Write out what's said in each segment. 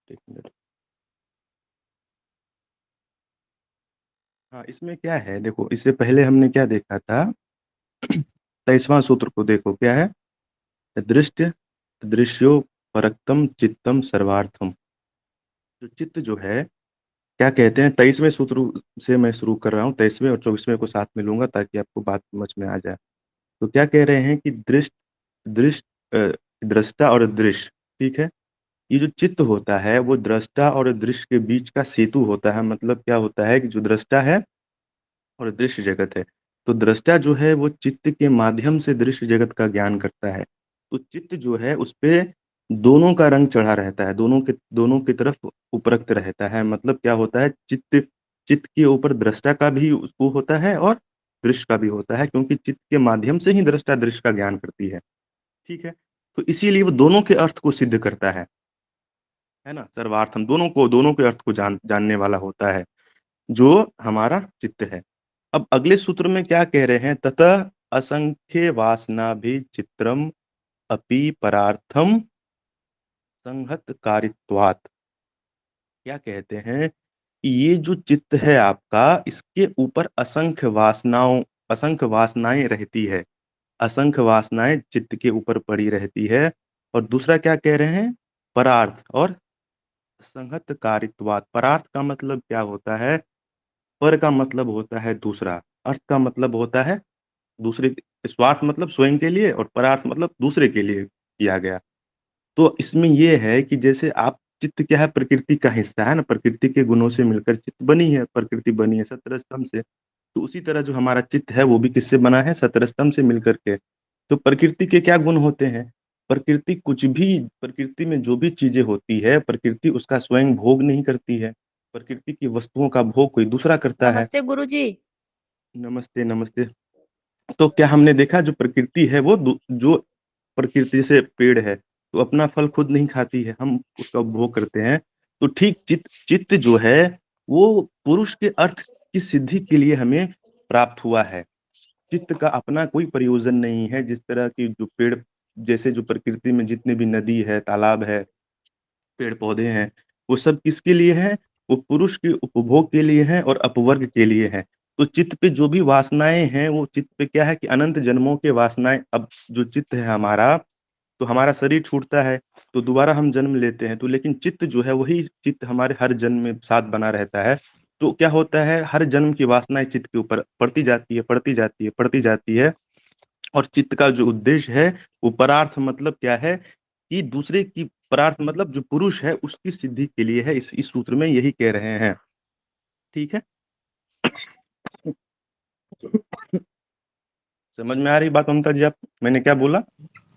एक मिनट। हाँ, इसमें क्या है देखो, इससे पहले हमने क्या देखा था। 23वां सूत्र को देखो, क्या है? दृष्टि दृश्यो परक्तम चित्तम सर्वार्थम। जो चित्त जो है, क्या कहते हैं, 23वें सूत्र से मैं शुरू कर रहा हूँ, 23वें और 24वें को साथ में लूंगा ताकि आपको बात समझ में आ जाए। तो क्या कह रहे हैं कि दृष्ट अ, दृष्टा और दृश्य, ठीक है। ये जो चित्त होता है वो दृष्टा और दृश्य के बीच का सेतु होता है। मतलब क्या होता है कि जो दृष्टा है और दृश्य जगत है, तो दृष्टा जो है वो चित्त के माध्यम से दृश्य जगत का ज्ञान करता है। तो चित्त जो है उस पे दोनों का रंग चढ़ा रहता है, दोनों की तरफ उपरक्त रहता है। मतलब क्या होता है, चित्त चित्त के ऊपर दृष्टा का भी उसको होता है और दृश्य का भी होता है, क्योंकि चित्त के माध्यम से ही दृष्टा दृश्य का ज्ञान करती है। ठीक है। तो इसीलिए वो दोनों के अर्थ को सिद्ध करता है ना। सर्वार्थम, दोनों के अर्थ को जानने वाला होता है जो हमारा चित्त है। अब अगले सूत्र में क्या कह रहे हैं, ततः असंख्य वासना भी चित्रम अपि परार्थम संहत कारित्वात्। क्या कहते हैं कि ये जो चित्त है आपका, इसके ऊपर असंख्य वासनाएं रहती है। असंख्य वासनाएं चित्त के ऊपर पड़ी रहती है। और दूसरा क्या कह रहे हैं, परार्थ और संहत कारित्वात्। परार्थ का मतलब क्या होता है, पर का मतलब होता है दूसरा, अर्थ का मतलब होता है दूसरे, स्वार्थ मतलब स्वयं के लिए, और परार्थ मतलब दूसरे के लिए किया गया। तो इसमें ये है कि जैसे आप, चित्त क्या है, प्रकृति का हिस्सा है ना, प्रकृति के गुणों से मिलकर चित्त बनी है, प्रकृति बनी है 17 स्तंभ से। तो उसी तरह जो हमारा चित्त है वो भी किससे बना है, 17 स्तंभ से मिलकर के। तो प्रकृति के क्या गुण होते हैं, प्रकृति में जो भी चीजें होती है, प्रकृति उसका स्वयं भोग नहीं करती है। प्रकृति की वस्तुओं का भोग कोई दूसरा करता है। नमस्ते गुरुजी। नमस्ते नमस्ते। तो क्या हमने देखा, जो प्रकृति है वो जो प्रकृति, जैसे पेड़ है तो अपना फल खुद नहीं खाती है, हम उसका उपभोग करते हैं। तो ठीक चित्त चित्त जो है वो पुरुष के अर्थ की सिद्धि के लिए हमें प्राप्त हुआ है। चित्त का अपना कोई प्रयोजन नहीं है। जिस तरह की जो पेड़, जैसे जो प्रकृति में जितने भी नदी है, तालाब है, पेड़ पौधे हैं, वो सब किसके लिए हैं, वो पुरुष के उपभोग के लिए हैं और अपवर्ग के लिए हैं। तो चित्त पे जो भी वासनाएं हैं, वो चित्त पे क्या है कि अनंत जन्मों के वासनाएं, अब जो चित्त है हमारा, तो हमारा शरीर छूटता है तो दोबारा हम जन्म लेते हैं, तो लेकिन चित्त जो है वही चित्त हमारे हर जन्म में साथ बना रहता है। तो क्या होता है, हर जन्म की वासनाएं चित्त के ऊपर पड़ती जाती है, पड़ती जाती है, पड़ती जाती है। और चित्त का जो उद्देश्य है वो परार्थ, मतलब क्या है कि दूसरे की, परार्थ मतलब जो पुरुष है उसकी सिद्धि के लिए है। इस सूत्र में यही कह रहे हैं। ठीक है। समझ में आ रही बात ममता जी आप, मैंने क्या बोला?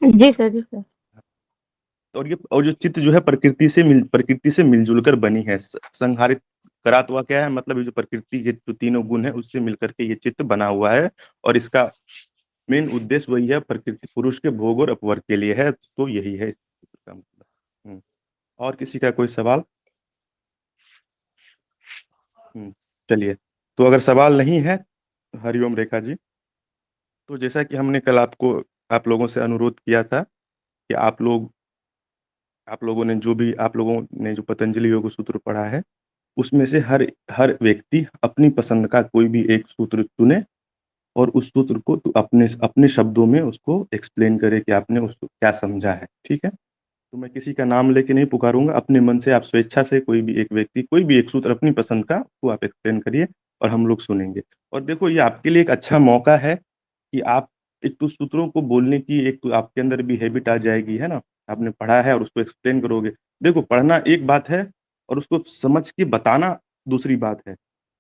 जी सर, जी सर। और जो चित्त जो है प्रकृति से मिलजुल कर बनी है, संहारित करा तो क्या है, मतलब ये जो प्रकृति के जो तीनों गुण है उससे मिलकर के ये चित्त बना हुआ है। और इसका मेन उद्देश्य वही है, प्रकृति पुरुष के भोग और अपवर्ग के लिए है। तो यही है इसका मतलब। और किसी का कोई सवाल? हम्म, चलिए। तो अगर सवाल नहीं है, हरिओम रेखा जी। तो जैसा कि हमने कल आप लोगों से अनुरोध किया था कि आप लोगों ने जो पतंजलि योग सूत्र पढ़ा है, उसमें से हर हर व्यक्ति अपनी पसंद का कोई भी एक सूत्र चुने और उस सूत्र को तो अपने अपने शब्दों में उसको एक्सप्लेन करे कि आपने उसको क्या समझा है। ठीक है। तो मैं किसी का नाम लेके नहीं पुकारूंगा, अपने मन से आप स्वेच्छा से कोई भी एक व्यक्ति, कोई भी एक सूत्र अपनी पसंद का वो आप एक्सप्लेन करिए और हम लोग सुनेंगे। और देखो, ये आपके लिए एक अच्छा मौका है कि आप एक तो सूत्रों को बोलने की एक तो आपके अंदर भी हैबिट आ जाएगी, है ना। आपने पढ़ा है और उसको एक्सप्लेन करोगे। देखो, पढ़ना एक बात है और उसको समझ के बताना दूसरी बात है।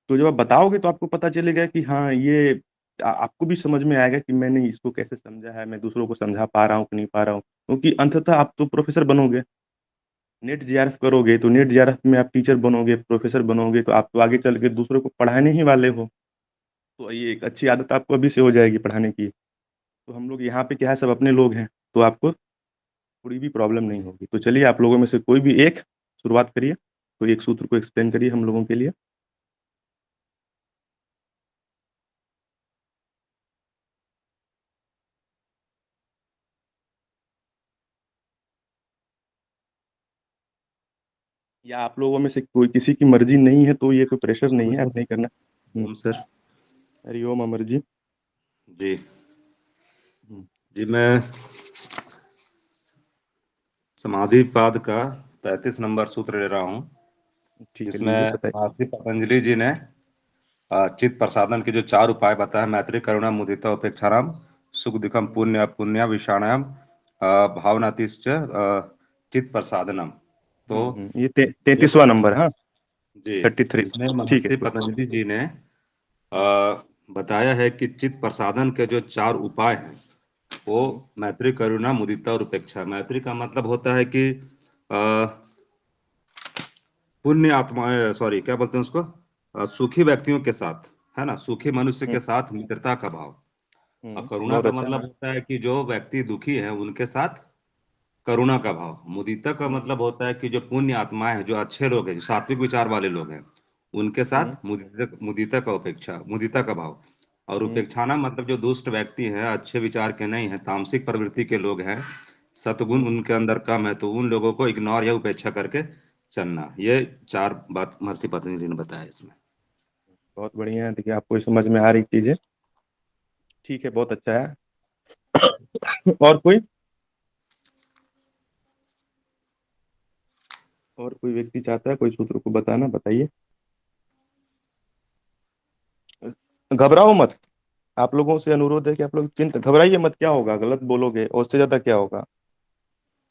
तो जब आप बताओगे तो आपको पता चलेगा कि हाँ, ये आपको भी समझ में आएगा कि मैंने इसको कैसे समझा है, मैं दूसरों को समझा पा रहा हूँ कि नहीं पा रहा हूँ। क्योंकि अंततः आप तो प्रोफेसर बनोगे, नेट जीआरएफ करोगे तो नेट जीआरएफ में आप टीचर बनोगे, प्रोफेसर बनोगे, तो आप तो आगे चल के दूसरों को पढ़ाने ही वाले हो। तो ये एक अच्छी आदत आपको अभी से हो जाएगी पढ़ाने की। तो हम लोग यहाँ पे क्या है, सब अपने लोग हैं, तो आपको थोड़ी भी प्रॉब्लम नहीं होगी। तो चलिए, आप लोगों में से कोई भी एक शुरुआत करिए, तो एक सूत्र को एक्सप्लेन करिए हम लोगों के लिए। या आप लोगों में से कोई किसी की मर्जी नहीं है तो ये कोई प्रेशर नहीं है, सर। आप नहीं करना। ओम सर। हरिओम अमर जी। जी हम्म, जी, मैं समाधिपाद का 35 नंबर सूत्र ले रहा हूँ, ठीक है, जिसमें लीजिए बताइए। महर्षि पतंजलि जी ने चित्त प्रसादन के जो 4 उपाय बताए, मैत्री करुणा मुदिता उपेक्षाराम सुख दुखम पुण्य पुण्य विषाणायाम भावनातिश्च चित्त प्रसादनम। तो ये ये 33वां नंबर, हाँ। जी, 33। इसमें ठीक है, महर्षि कोई। पतंजलि जी ने बताया है कि चित्त प्रसादन के जो 4 उपाय हैं वो हम्म, मैत्री करुणा मुदिता और उपेक्षा। मैत्री का मतलब होता है कि पुण्य आत्मा, सॉरी क्या बोलते हैं उसको, सुखी व्यक्तियों के साथ, है ना, सुखी मनुष्य हम्म, के साथ मित्रता का भाव। और करुणा बहुत का अच्छा। मतलब होता है कि जो व्यक्ति दुखी है उनके साथ करुणा का भाव। मुदिता का हम्म, मतलब होता है कि जो पुण्य आत्माएं हैं, जो अच्छे लोग हैं, जो सात्विक विचार वाले लोग हैं, उनके हम्म, साथ मुदिता का भाव। और हम्म, उपेक्षाना मतलब जो दुष्ट व्यक्ति हैं, अच्छे विचार के नहीं हैं, तामसिक प्रवृत्ति के लोग हैं, सतगुण हम्म, उनके अंदर कम है, तो उन लोगों को इग्नोर या उपेक्षा करके चलना। ये 4 बात महर्षि पतंजलि ने बताया इसमें। बहुत बढ़िया है, देखिए आपको ये समझ में आ रही चीजें। ठीक है, बहुत अच्छा है। और कोई, और कोई व्यक्ति चाहता है कोई सूत्र को बताना, बताइए। घबराओ मत। आप लोगों से अनुरोध है कि आप लोग चिंता, घबराइए मत। क्या होगा, गलत बोलोगे और उससे ज्यादा क्या होगा?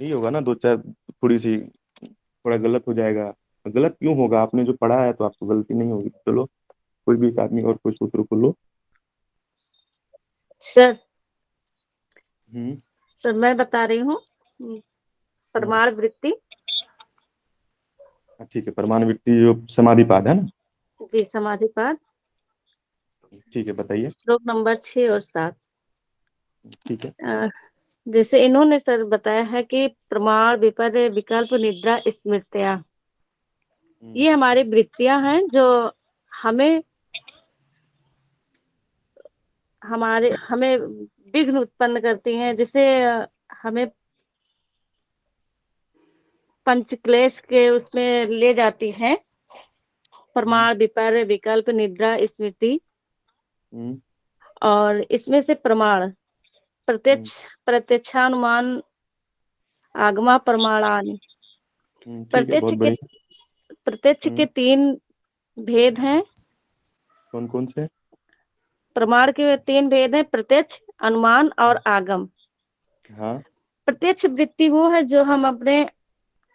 यही होगा ना, दो चार थोड़ी सी, थोड़ा गलत हो जाएगा। गलत क्यों होगा? आपने जो पढ़ा है तो आपको गलती नहीं होगी। चलो, कोई भी एक आदमी और कोई सूत्र को लो। सर। हम्म, सर मैं बता रही हूँ। हम्म, परमाण वृत्ति। ठीक है, परमाणु वृत्ति जो समाधिपाद है ना। जी, समाधिपाद। ठीक है, बताइए। श्लोक नंबर 6 और 7। ठीक है। जैसे इन्होंने सर बताया है कि प्रमाण विपद विकल्प निद्रा स्मृतियाँ, हम्म, ये हमारी वृत्तियां हैं जो हमें हमारे हमें विघ्न उत्पन्न करती हैं, जिसे हमें पंचक्लेश के उसमें ले जाती हैं। हम्म, प्रमाण विपर्य विकल्प निद्रा स्मृति। हम्म, और इसमें से प्रमाण हम्म, प्रत्यक्ष प्रत्यक्षानुमान आगमा प्रमाणान। ठीक है, बहुत बढ़िया। प्रत्यक्ष के हम्म, 3 भेद हैं। कौन कौन से? प्रमाण के 3 भेद हैं: प्रत्यक्ष, अनुमान और आगम। हाँ। प्रत्यक्ष वृत्ति वो है जो हम अपने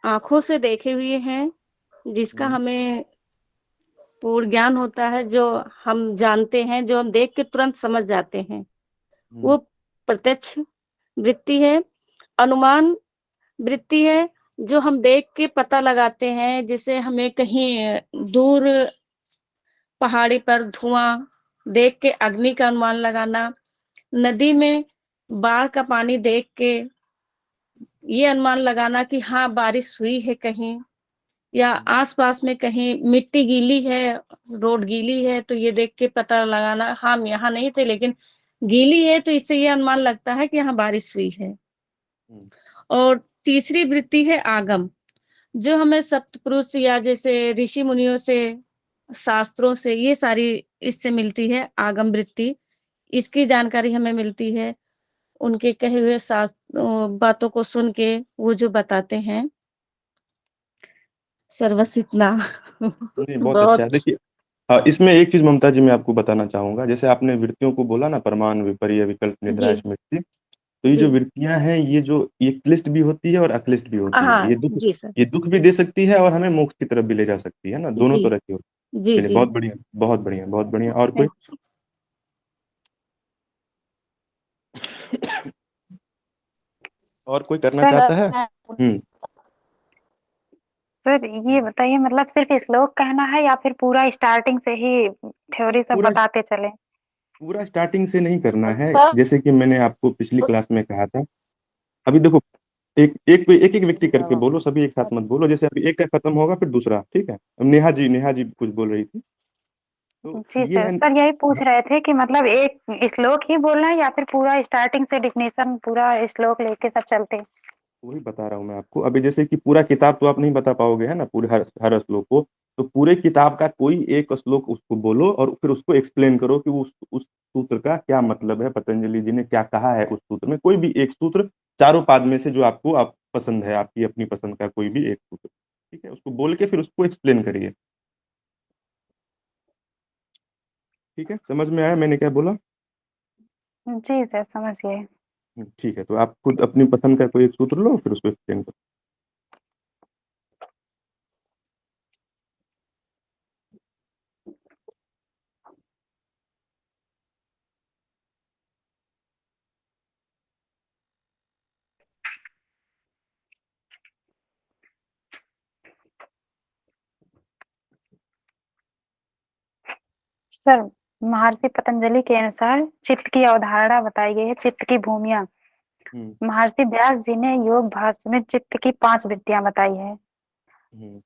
आंखों से देखे हुए हैं, जिसका हम्म, हमें पूर्ण ज्ञान होता है, जो हम जानते हैं, जो हम देख के तुरंत समझ जाते हैं, हम्म, वो प्रत्यक्ष वृत्ति है। अनुमान वृत्ति है जो हम देख के पता लगाते हैं, जैसे हमें कहीं दूर पहाड़ी पर धुआं देख के अग्नि का अनुमान लगाना, नदी में बाढ़ का पानी देख के ये अनुमान लगाना कि हाँ बारिश हुई है कहीं, या हम्म, आसपास में कहीं मिट्टी गीली है, रोड गीली है, तो ये देख के पता लगाना हाँ हम यहाँ नहीं थे लेकिन गीली है, तो इससे ये अनुमान लगता है कि यहाँ बारिश हुई है। हम्म, और तीसरी वृत्ति है आगम, जो हमें सप्तपुरुष या जैसे ऋषि मुनियों से, शास्त्रों से, ये सारी इससे मिलती है आगम वृत्ति। इसकी जानकारी हमें मिलती है उनके कहे हुए बातों को सुन के, वो जो बताते हैं। सर बस इतना। नहीं, बहुत अच्छा बहुत। है, देखिए। हाँ, इसमें एक चीज ममता जी मैं आपको बताना चाहूंगा। जैसे आपने वृत्तियों को बोला ना, प्रमाण विपर्य विकल्प जी। निद्रा स्मृति। तो ये जी। जो वृत्तियां हैं, ये क्लिष्ट भी होती है और अक्लिष्ट भी होती है। हाँ जी सर। ये दुख भी दे सकती है और हमें मोक्ष की तरफ भी ले जा सकती है ना, दोनों जी। तरह की होती जी। है। चलिए, जी। बहुत बढ़िया, बहुत बढ़िया, बहुत बढ़िया। और कोई? और कोई करना सर चाहता है? हम्म। सर ये बताइए, मतलब सिर्फ श्लोक कहना है या फिर पूरा स्टार्टिंग से ही थ्योरी सब पूरा बताते चले? पूरा स्टार्टिंग से नहीं करना है। सर। जैसे कि मैंने आपको पिछली क्लास में कहा था। अभी देखो, एक एक व्यक्ति करके बोलो, सभी एक साथ मत बोलो। जैसे अभी एक का खत्म होगा फिर दूसरा, ठीक है? अब नेहा जी कुछ बोल रही थी, तो जी ये सर, है। सर यही पूछ रहे थे कि मतलब एक श्लोक ही बोलना है या फिर पूरा स्टार्टिंग से डिफिनेशन पूरा श्लोक लेके सब चलते? वही बता रहा हूँ मैं आपको। अभी जैसे कि पूरा किताब तो आप नहीं बता पाओगे, है ना, पूरे हर हर श्लोक को। तो पूरे किताब का कोई एक श्लोक उसको बोलो और फिर उसको एक्सप्लेन करो कि वो उस सूत्र का क्या मतलब है, पतंजलि जी ने क्या कहा है उस सूत्र में। कोई भी एक सूत्र चारों पाद में से जो आपको आप पसंद है, आपकी अपनी पसंद का कोई भी एक सूत्र, ठीक है, उसको बोल के फिर उसको एक्सप्लेन करिए। ठीक है, समझ में आया मैंने क्या बोला? जी सर, समझ गए। ठीक है, तो आप खुद अपनी पसंद का कोई एक सूत्र लो फिर उसको एक्सप्लेन करो। सर, महर्षि पतंजलि के अनुसार चित्त की अवधारणा बताई गई है, चित्त की भूमिया। हम्म महर्षि व्यास जी ने योग भाष्य में चित्त की 5 वृत्तियां बताई है। हम्म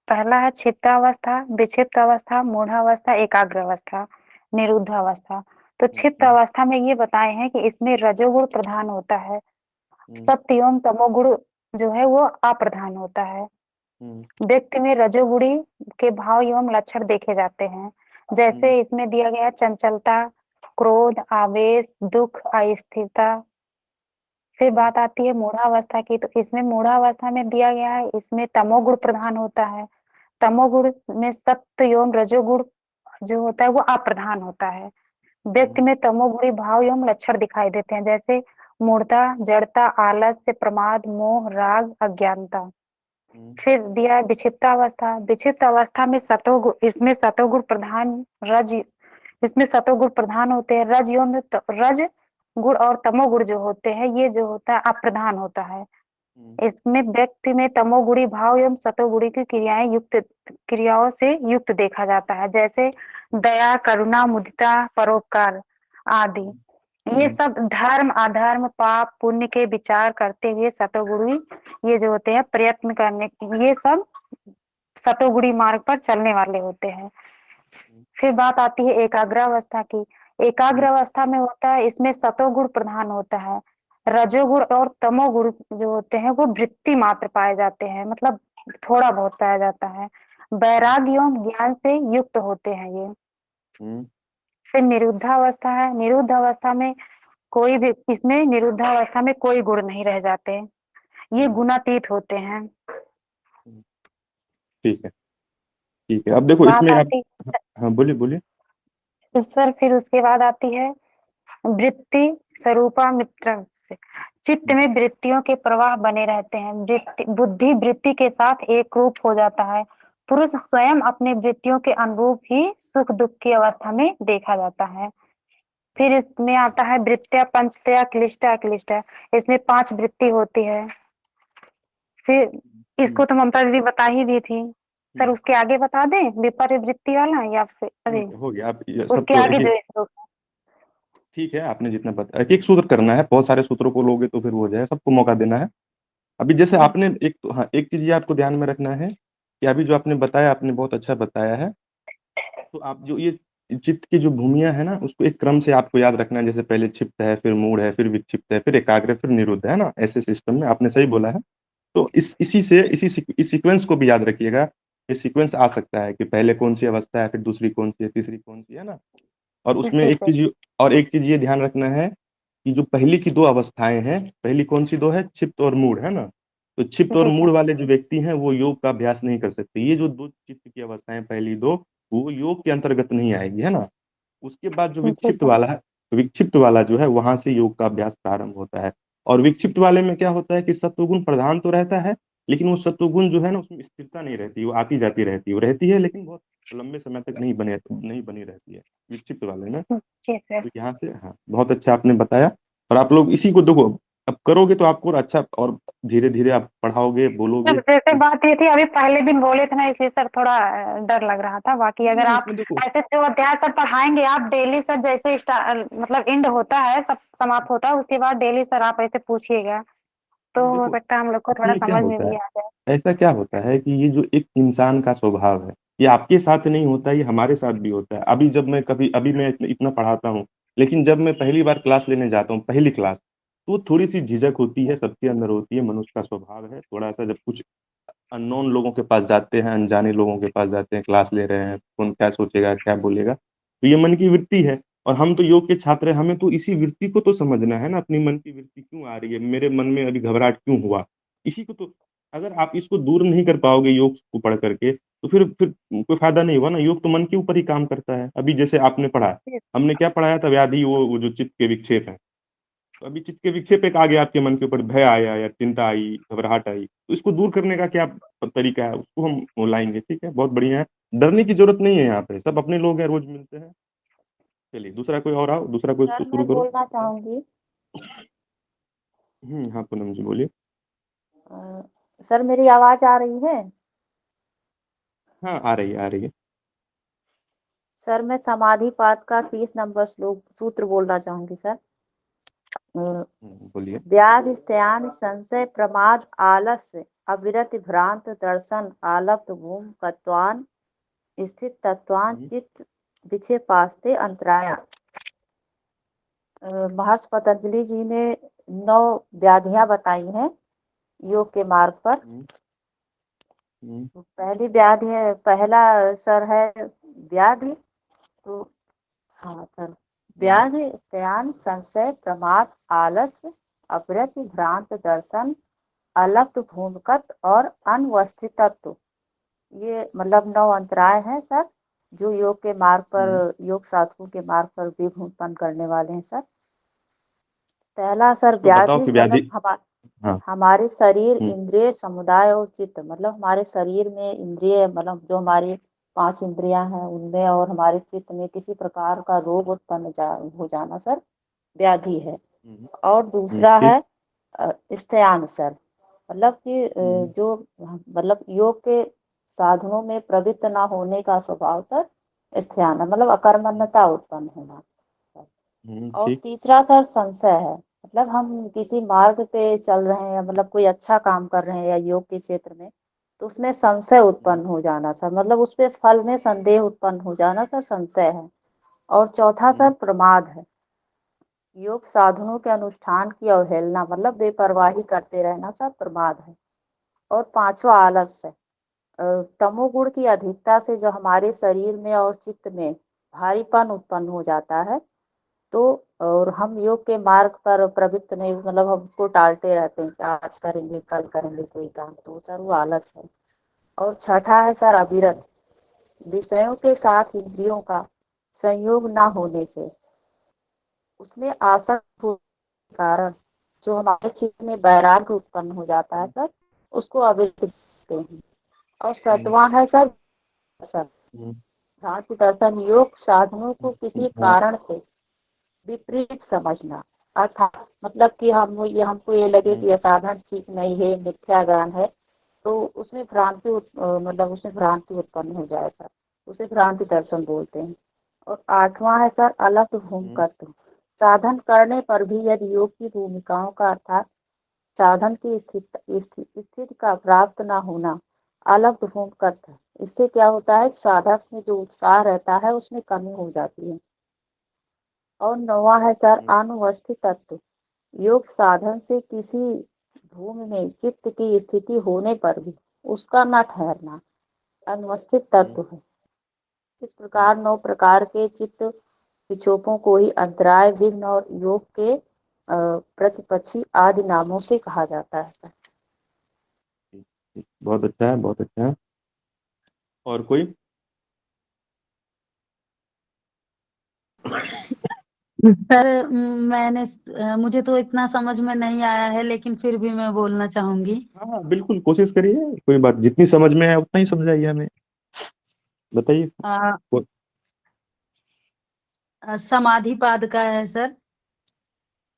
पहला है क्षिप्तावस्था, विक्षिप्त अवस्था, मूढ़ावस्था, एकाग्र अवस्था, निरुद्ध अवस्था। तो क्षिप्त हम्म अवस्था में ये बताए हैं कि इसमें रजोगुण प्रधान होता है, हम्म सत्य एवं तमोगुण जो है वो अप्रधान होता है। हम्म व्यक्ति में रजोगुणी के भाव एवं लक्षण देखे जाते हैं। हम्म जैसे इसमें दिया गया है चंचलता, क्रोध, आवेश, दुख, अस्थिरता। फिर हम्म बात आती है मूढ़ावस्था की, तो इसमें मूढ़ावस्था में दिया गया है, इसमें तमोगुण प्रधान होता है। तमोगुण में सत्व एवं रजोगुण जो होता है वो अप्रधान होता है। व्यक्ति हम्म में तमोगुणी भाव एवं लक्षण दिखाई देते हैं, जैसे मूढ़ता, जड़ता, आलस्य, प्रमाद, मोह, राग, अज्ञानता। हम्म फिर दिया है विक्षिप्त अवस्था। विक्षिप्त अवस्था में सतोगुण, इसमें सतोगुण प्रधान रज, इसमें सतोगुण प्रधान होते हैं। रज एवं रज गुण और तमोगुण जो होते हैं ये जो होता है अप्रधान होता है। हम्म इसमें व्यक्ति में तमोगुणी भाव एवं सतोगुणी की क्रियाएं युक्त, क्रियाओं से युक्त देखा जाता है, जैसे दया, करुणा, मुदिता, परोपकार आदि। ये हम्म सब धर्म, अधर्म, पाप, पुण्य के विचार करते हुए सतोगुणी ये जो होते हैं प्रयत्न करने, ये सब सतोगुणी मार्ग पर चलने वाले होते हैं। फिर बात आती है एकाग्रावस्था की। एकाग्र हम्म अवस्था में होता है, इसमें सतोगुण प्रधान होता है। रजोगुण और तमोगुण जो होते हैं वो वृत्ति मात्र पाए जाते हैं, मतलब थोड़ा बहुत पाया जाता है। वैराग्य एवं ज्ञान से युक्त होते हैं ये। हम्म फिर निरुद्धावस्था है। निरुद्ध अवस्था में कोई भी, इसमें निरुद्धावस्था में कोई गुण नहीं रह जाते, ये हम्म गुणातीत होते हैं। हम्म, ठीक है, ठीक है। अब देखो बात इसमें आप, आती हाँ बोलिए बोलिए। है सर, फिर उसके बाद आती है वृत्ति स्वरूपा मित्र से। चित्त में वृत्तियों के प्रवाह बने रहते हैं, वृत्ति बुद्धि वृत्ति के साथ एक रूप हो जाता है। पुरुष स्वयं अपने वृत्तियों के अनुरूप ही सुख दुख की अवस्था में देखा जाता है। फिर इसमें आता है वृत्तिया पंचतया क्लिष्टा क्लिष्टा। इसमें 5 वृत्ति होती है। फिर हम्म इसको तो ममता दीदी बता ही दी थी। सर हम्म, उसके आगे बता दें विपरीत वृत्ति वाला, या फिर अरे ठीक है, हो गया। आप ये सब उसके तो आगे एक जो एक, श्लोक ठीक है, आपने जितना बताया, एक एक सूत्र करना है, बहुत सारे सूत्रों को लोगे तो फिर वो हो जाए, सबको मौका देना है। अभी जैसे है। आपने एक तो, हाँ, एक चीज ये आपको ध्यान में रखना है कि अभी जो आपने बताया, आपने बहुत अच्छा बताया है। तो आप जो ये चित्त की जो भूमिया है ना, उसको एक क्रम से आपको याद रखना है। जैसे पहले क्षिप्त है, फिर मूढ़ है, फिर विक्षिप्त है, फिर एकाग्र है, फिर निरुद्ध है ना, ऐसे सिस्टम में आपने सही बोला है। तो इस सीक्वेंस को भी याद रखिएगा। ये सीक्वेंस आ सकता है कि पहले कौन सी अवस्था है, फिर दूसरी कौन सी है, तीसरी कौन सी है ना। और उसमें जी एक सर। चीज, और एक चीज ये ध्यान रखना है कि जो पहली की 2 अवस्थाएं हैं, पहली कौन सी 2 है, क्षिप्त और मूढ़, है ना। तो क्षिप्त और जी मूढ़ सर। वाले जो व्यक्ति हैं वो योग का अभ्यास नहीं कर सकते। ये जो 2 चित्त की अवस्थाएं, पहली 2, वो योग के अंतर्गत नहीं आएगी, है ना। उसके बाद जो जी विक्षिप्त सर। वाला है, विक्षिप्त वाला जो है वहां से योग का अभ्यास प्रारंभ होता है। और विक्षिप्त वाले में क्या होता है कि सत्वगुण प्रधान तो रहता है, लेकिन वो सत्वगुण जो है ना उसमें स्थिरता नहीं रहती, वो आती जाती रहती है, वो रहती है लेकिन बहुत लंबे समय तक नहीं बनी रहती है विक्षिप्त वाले में। जी सर। तो यहाँ से, हाँ, बहुत अच्छा आपने बताया। और आप लोग इसी को देखो, अब करोगे तो आपको और अच्छा, और धीरे धीरे आप पढ़ाओगे, सर बोलोगे जैसे तो बात ये थी, अभी पहले दिन बोले थे ना, इसलिए सर थोड़ा डर लग रहा था। बाकी नहीं अगर नहीं, आप इसमें देखो, ऐसे जो अध्याय सर पढ़ाएंगे आप डेली, सर जैसे मतलब एंड होता है, सब समाप्त होता है, उसके बाद डेली सर आप ऐसे पूछिएगा, तो नहीं हो देखो, सकता है हम लोग को थोड़ा इसमें क्या समझ में होता भी है, आ जाए। ऐसा क्या होता है कि ये जो एक इंसान का स्वभाव है, ये आपके साथ नहीं होता, ये हमारे साथ भी होता है। अभी मैं इतना पढ़ाता हूँ, लेकिन जब मैं पहली बार क्लास लेने जाता हूँ, पहली क्लास, तो थोड़ी सी झिझक होती है, सबके अंदर होती है, मनुष्य का स्वभाव है थोड़ा सा। जब कुछ अननोन लोगों के पास जाते हैं, अनजाने लोगों के पास जाते हैं, क्लास ले रहे हैं, कौन क्या सोचेगा क्या बोलेगा, तो ये मन की वृत्ति है। और हम तो योग के छात्र हैं, हमें तो इसी वृत्ति को तो समझना है ना, अपनी मन की वृत्ति क्यों आ रही है, मेरे मन में अभी घबराहट क्यों हुआ, इसी को तो। अगर आप इसको दूर नहीं कर पाओगे योग को पढ़ करके, तो फिर कोई फायदा नहीं हुआ ना। योग तो मन के ऊपर ही काम करता है। अभी जैसे आपने पढ़ा, हमने क्या पढ़ाया था, व्याधि, वो जो चित्त के विक्षेप है। तो अभी चित्त के विक्षेप एक आ गया आपके मन के ऊपर, भय आया या चिंता आई, घबराहट आई, तो इसको दूर करने का क्या तरीका है, उसको हम लाएंगे। ठीक है, बहुत बढ़िया है। डरने की जरूरत नहीं है, यहाँ पे सब अपने लोग हैं, रोज मिलते हैं। चलिए दूसरा कोई और आओ, दूसरा कोई सर शुरू मैं करो। बोलना चाहूंगी। हाँ पूनम जी बोलिए। अ, सर मेरी आवाज आ रही है? हाँ आ रही है, आ रही है। सर मैं समाधि पाद का 30 नंबर श्लोक सूत्र बोलना चाहूंगी सर। बोलिए। व्याधि स्त्यान संशय प्रमाद आलस्य अविरत भ्रांत दर्शन आलप्त भूम कत्वान स्थित तत्वान हम्म, चित्त विक्षेपास्ते अंतराया। महर्षि पतंजलि जी ने 9 व्याधियां बताई हैं योग के मार्ग पर। हम्म, हम्म, पहली व्याधि है, पहला सर है व्याधि। तो हाँ सर, हम्म, व्याधि स्त्यान संशय प्रमाद आलस्य अविरत भ्रांत दर्शन अलप्त भूमकत और अनवस्थित तत्व। ये मतलब 9 अंतराय हैं सर, जो योग के मार्ग हम्म। पर, योग साधकों के मार्ग पर विघ्न उत्पन्न करने वाले हैं सर। पहला सर तो बताओ व्याधि कि मतलब व्याधि। हाँ। हमारे शरीर हम्म, इंद्रिय समुदाय और चित्त, मतलब हमारे शरीर में इंद्रिय, मतलब जो हमारी 5 इंद्रियां हैं उनमें और हमारे चित्त में किसी प्रकार का रोग उत्पन्न हो जाना सर व्याधि है। हम्म, और दूसरा ठीक। है स्त्यान सर, मतलब कि हम्म, जो मतलब योग के साधनों में प्रवृत्त ना होने का स्वभाव सर स्त्यान है, मतलब अकर्मण्यता उत्पन्न होना। और ठीक। तीसरा सर संशय है, मतलब हम किसी मार्ग पे चल रहे हैं, मतलब कोई अच्छा काम कर रहे हैं या योग के क्षेत्र में, तो उसमें संशय हम्म, उत्पन्न हो जाना सर, मतलब उस पे फल में संदेह उत्पन्न हो जाना सर संशय है। और चौथा सर हम्म, प्रमाद है, योग साधनों के अनुष्ठान की अवहेलना, मतलब बेपरवाही करते रहना सर प्रमाद है। और पांचवा आलस्य है। तमोगुण की अधिकता से जो हमारे शरीर में और चित्त में भारीपन उत्पन्न हो जाता है, तो और हम योग के मार्ग पर प्रवृत्त नहीं, मतलब हम उसको टालते रहते हैं कि आज करेंगे कल करेंगे कोई काम, तो सर वो आलस है। और छठा है सर अविरत, विषयों के साथ इंद्रियों का संयोग ना होने से उसमें आसक्त होने के कारण जो हमारे चित्त में वैराग्य उत्पन्न हो जाता है सर, उसको अविरत कहते हैं। और हम्म, सतवां है सर दर्शन, हम्म, भ्रांति दर्शन, योग साधनों को किसी हाँ। कारण से विपरीत समझना, अर्थात मतलब कि हमको ये लगे हम्म, कि यह साधन ठीक नहीं है, मिथ्या ज्ञान है, तो उसमें मतलब उसमें भ्रांति उत्पन्न हो जाएगा, उसे भ्रांति दर्शन बोलते हैं। और आठवां है सर अलग हम्म, भूमिकत्व, साधन करने पर भी यदि योग की भूमिकाओं का अर्थात साधन की स्थिति का प्राप्त न होना अलग भूमिकत्व है। इससे क्या होता है, साधक में जो उत्साह रहता है उसमें कमी हो जाती है। और नौवां है सर हम्म, अनुवस्थित तत्व, योग साधन से किसी भूमि में चित्त की स्थिति होने पर भी उसका न ठहरना अनुवस्थित हम्म, तत्व है। इस हम्म, प्रकार 9 प्रकार के चित्त विक्षोभों को ही अंतराय, विघ्न और योग के प्रतिपक्षी आदि नामों से कहा जाता है। ठीक। बहुत अच्छा है, बहुत अच्छा है। और कोई? सर मुझे तो इतना समझ में नहीं आया है, लेकिन फिर भी मैं बोलना चाहूंगी। हाँ हाँ बिल्कुल, कोशिश करिए, कोई बात, जितनी समझ में है उतना ही समझाइए हमें। बताइए। अ, को- समाधि पाद का है सर।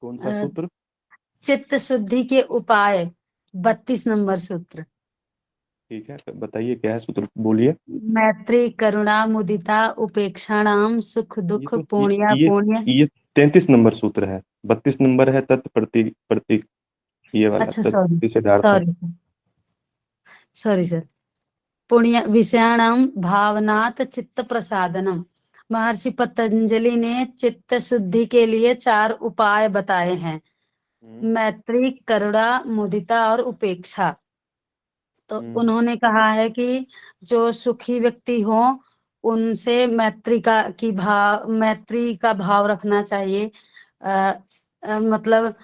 कौन सा अ, सूत्र? चित्त शुद्धि के उपाय, 32 नंबर सूत्र। ठीक है, तो बताइए क्या है सूत्र, बोलिए। मैत्री करुणा मुदिता उपेक्षाणाम सुख ये दुख तो पुण्य पुण्य। ये 33 नंबर सूत्र है। 32 नंबर है तत् प्रतीक प्रतीक, ये वाला अच्छा सॉरी, तत् सिद्धार्थ। Sorry sorry sir. पुण्य विषयाणाम भावनात् चित्त प्रसादनम। महर्षि पतंजलि ने चित्त शुद्धि के लिए 4 उपाय बताए हैं। मैत्री, करुणा, मुदिता और उपेक्षा। तो उन्होंने कहा है कि जो सुखी व्यक्ति हो उनसे मैत्री का भाव रखना चाहिए। मतलब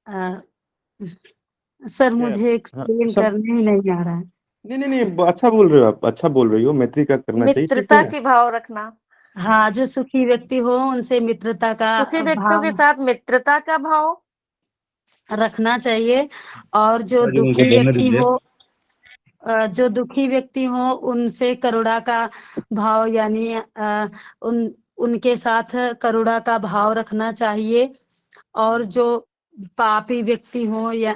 सर क्या मुझे हाँ एक्सप्लेन सब करने ही नहीं आ रहा है। नहीं अच्छा बोल रहे हो आप, अच्छा बोल रही हो, मैत्री का करना चाहिए, ठीक मित्रता है। की भाव रखना, हाँ, जो सुखी व्यक्ति हो उनसे मित्रता का सुखी व्यक्तियों के भाव साथ मित्रता का भाव, रखना चाहिए। और जो जी उनको दुखी बोलने व्यक्ति दीजिए। हो जो दुखी व्यक्ति हो उनसे करुणा का भाव, यानी उनके साथ करुणा का भाव रखना चाहिए। और जो पापी व्यक्ति हो या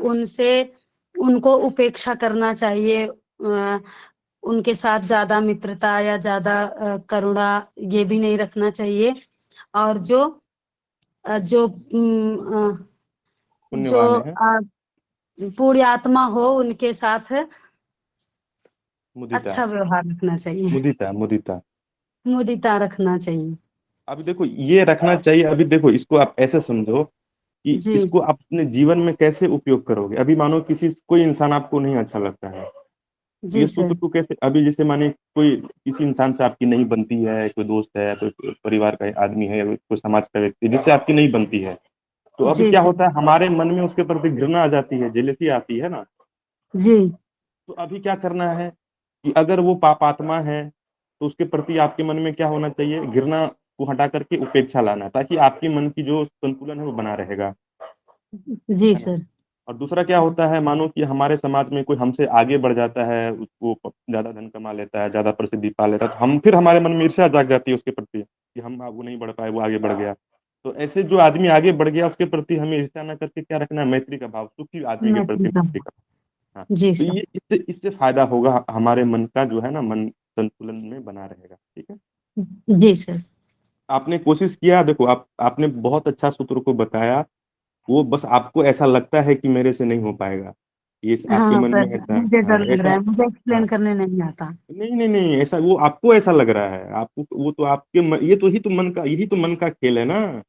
उनसे उनको उपेक्षा करना चाहिए। उनके साथ ज्यादा मित्रता या ज्यादा करुणा ये भी नहीं रखना चाहिए। और जो पुण्यवान है पूरी आत्मा हो उनके साथ मुदिता, अच्छा व्यवहार रखना चाहिए, मुदिता मुदिता। मुदिता रखना चाहिए। अभी देखो ये रखना चाहिए, अभी देखो इसको आप ऐसे समझो कि जी इसको आप अपने जीवन में कैसे उपयोग करोगे। अभी मानो कोई इंसान आपको नहीं अच्छा लगता है, जी ये सूत्र सर। को कैसे, अभी जैसे माने कोई किसी इंसान से आपकी नहीं बनती है, कोई दोस्त है, कोई परिवार का आदमी है, कोई समाज का व्यक्ति जिससे आपकी नहीं बनती है, तो अब जी क्या सर। होता है हमारे मन में उसके प्रति घृणा आ जाती है, जेलसी आती है ना। जी तो अभी क्या करना है कि अगर वो पापात्मा है तो उसके प्रति आपके मन में क्या होना चाहिए, घृणा को हटा करके उपेक्षा लाना, ताकि आपके मन की जो संतुलन है वो बना रहेगा, जी है ना। सर। और दूसरा क्या होता है, मानो कि हमारे समाज में कोई हमसे आगे बढ़ जाता है, उसको ज्यादा धन कमा लेता है, ज्यादा प्रसिद्धि पा लेता है, तो हम फिर हमारे मन में ईर्ष्या जाग जाती है उसके प्रति कि हम वो नहीं बढ़ पाए, वो आगे बढ़ गया। तो ऐसे जो आदमी आगे बढ़ गया उसके प्रति हमें ईर्ष्या ना करके क्या रखना है, मैत्री का भाव, सुखी आदमी के प्रति मैत्री का। मैत्री का। हाँ, जी तो सर। ये इससे फायदा होगा, हमारे मन का जो है ना, मन संतुलन में बना रहेगा, ठीक है। जी सर। आपने कोशिश किया, देखो आपने बहुत अच्छा सूत्र को बताया, वो बस आपको ऐसा लगता है कि मेरे से नहीं हो पाएगा, ये आपके हाँ मन सर, में ऐसा, मुझे हाँ डर लग रहा ऐसा, है, मुझे हाँ एक्सप्लेन करने नहीं आता। नहीं ऐसा वो आपको ऐसा लग रहा है, आपको वो तो आपके ये तो यही तो मन का खेल है ना।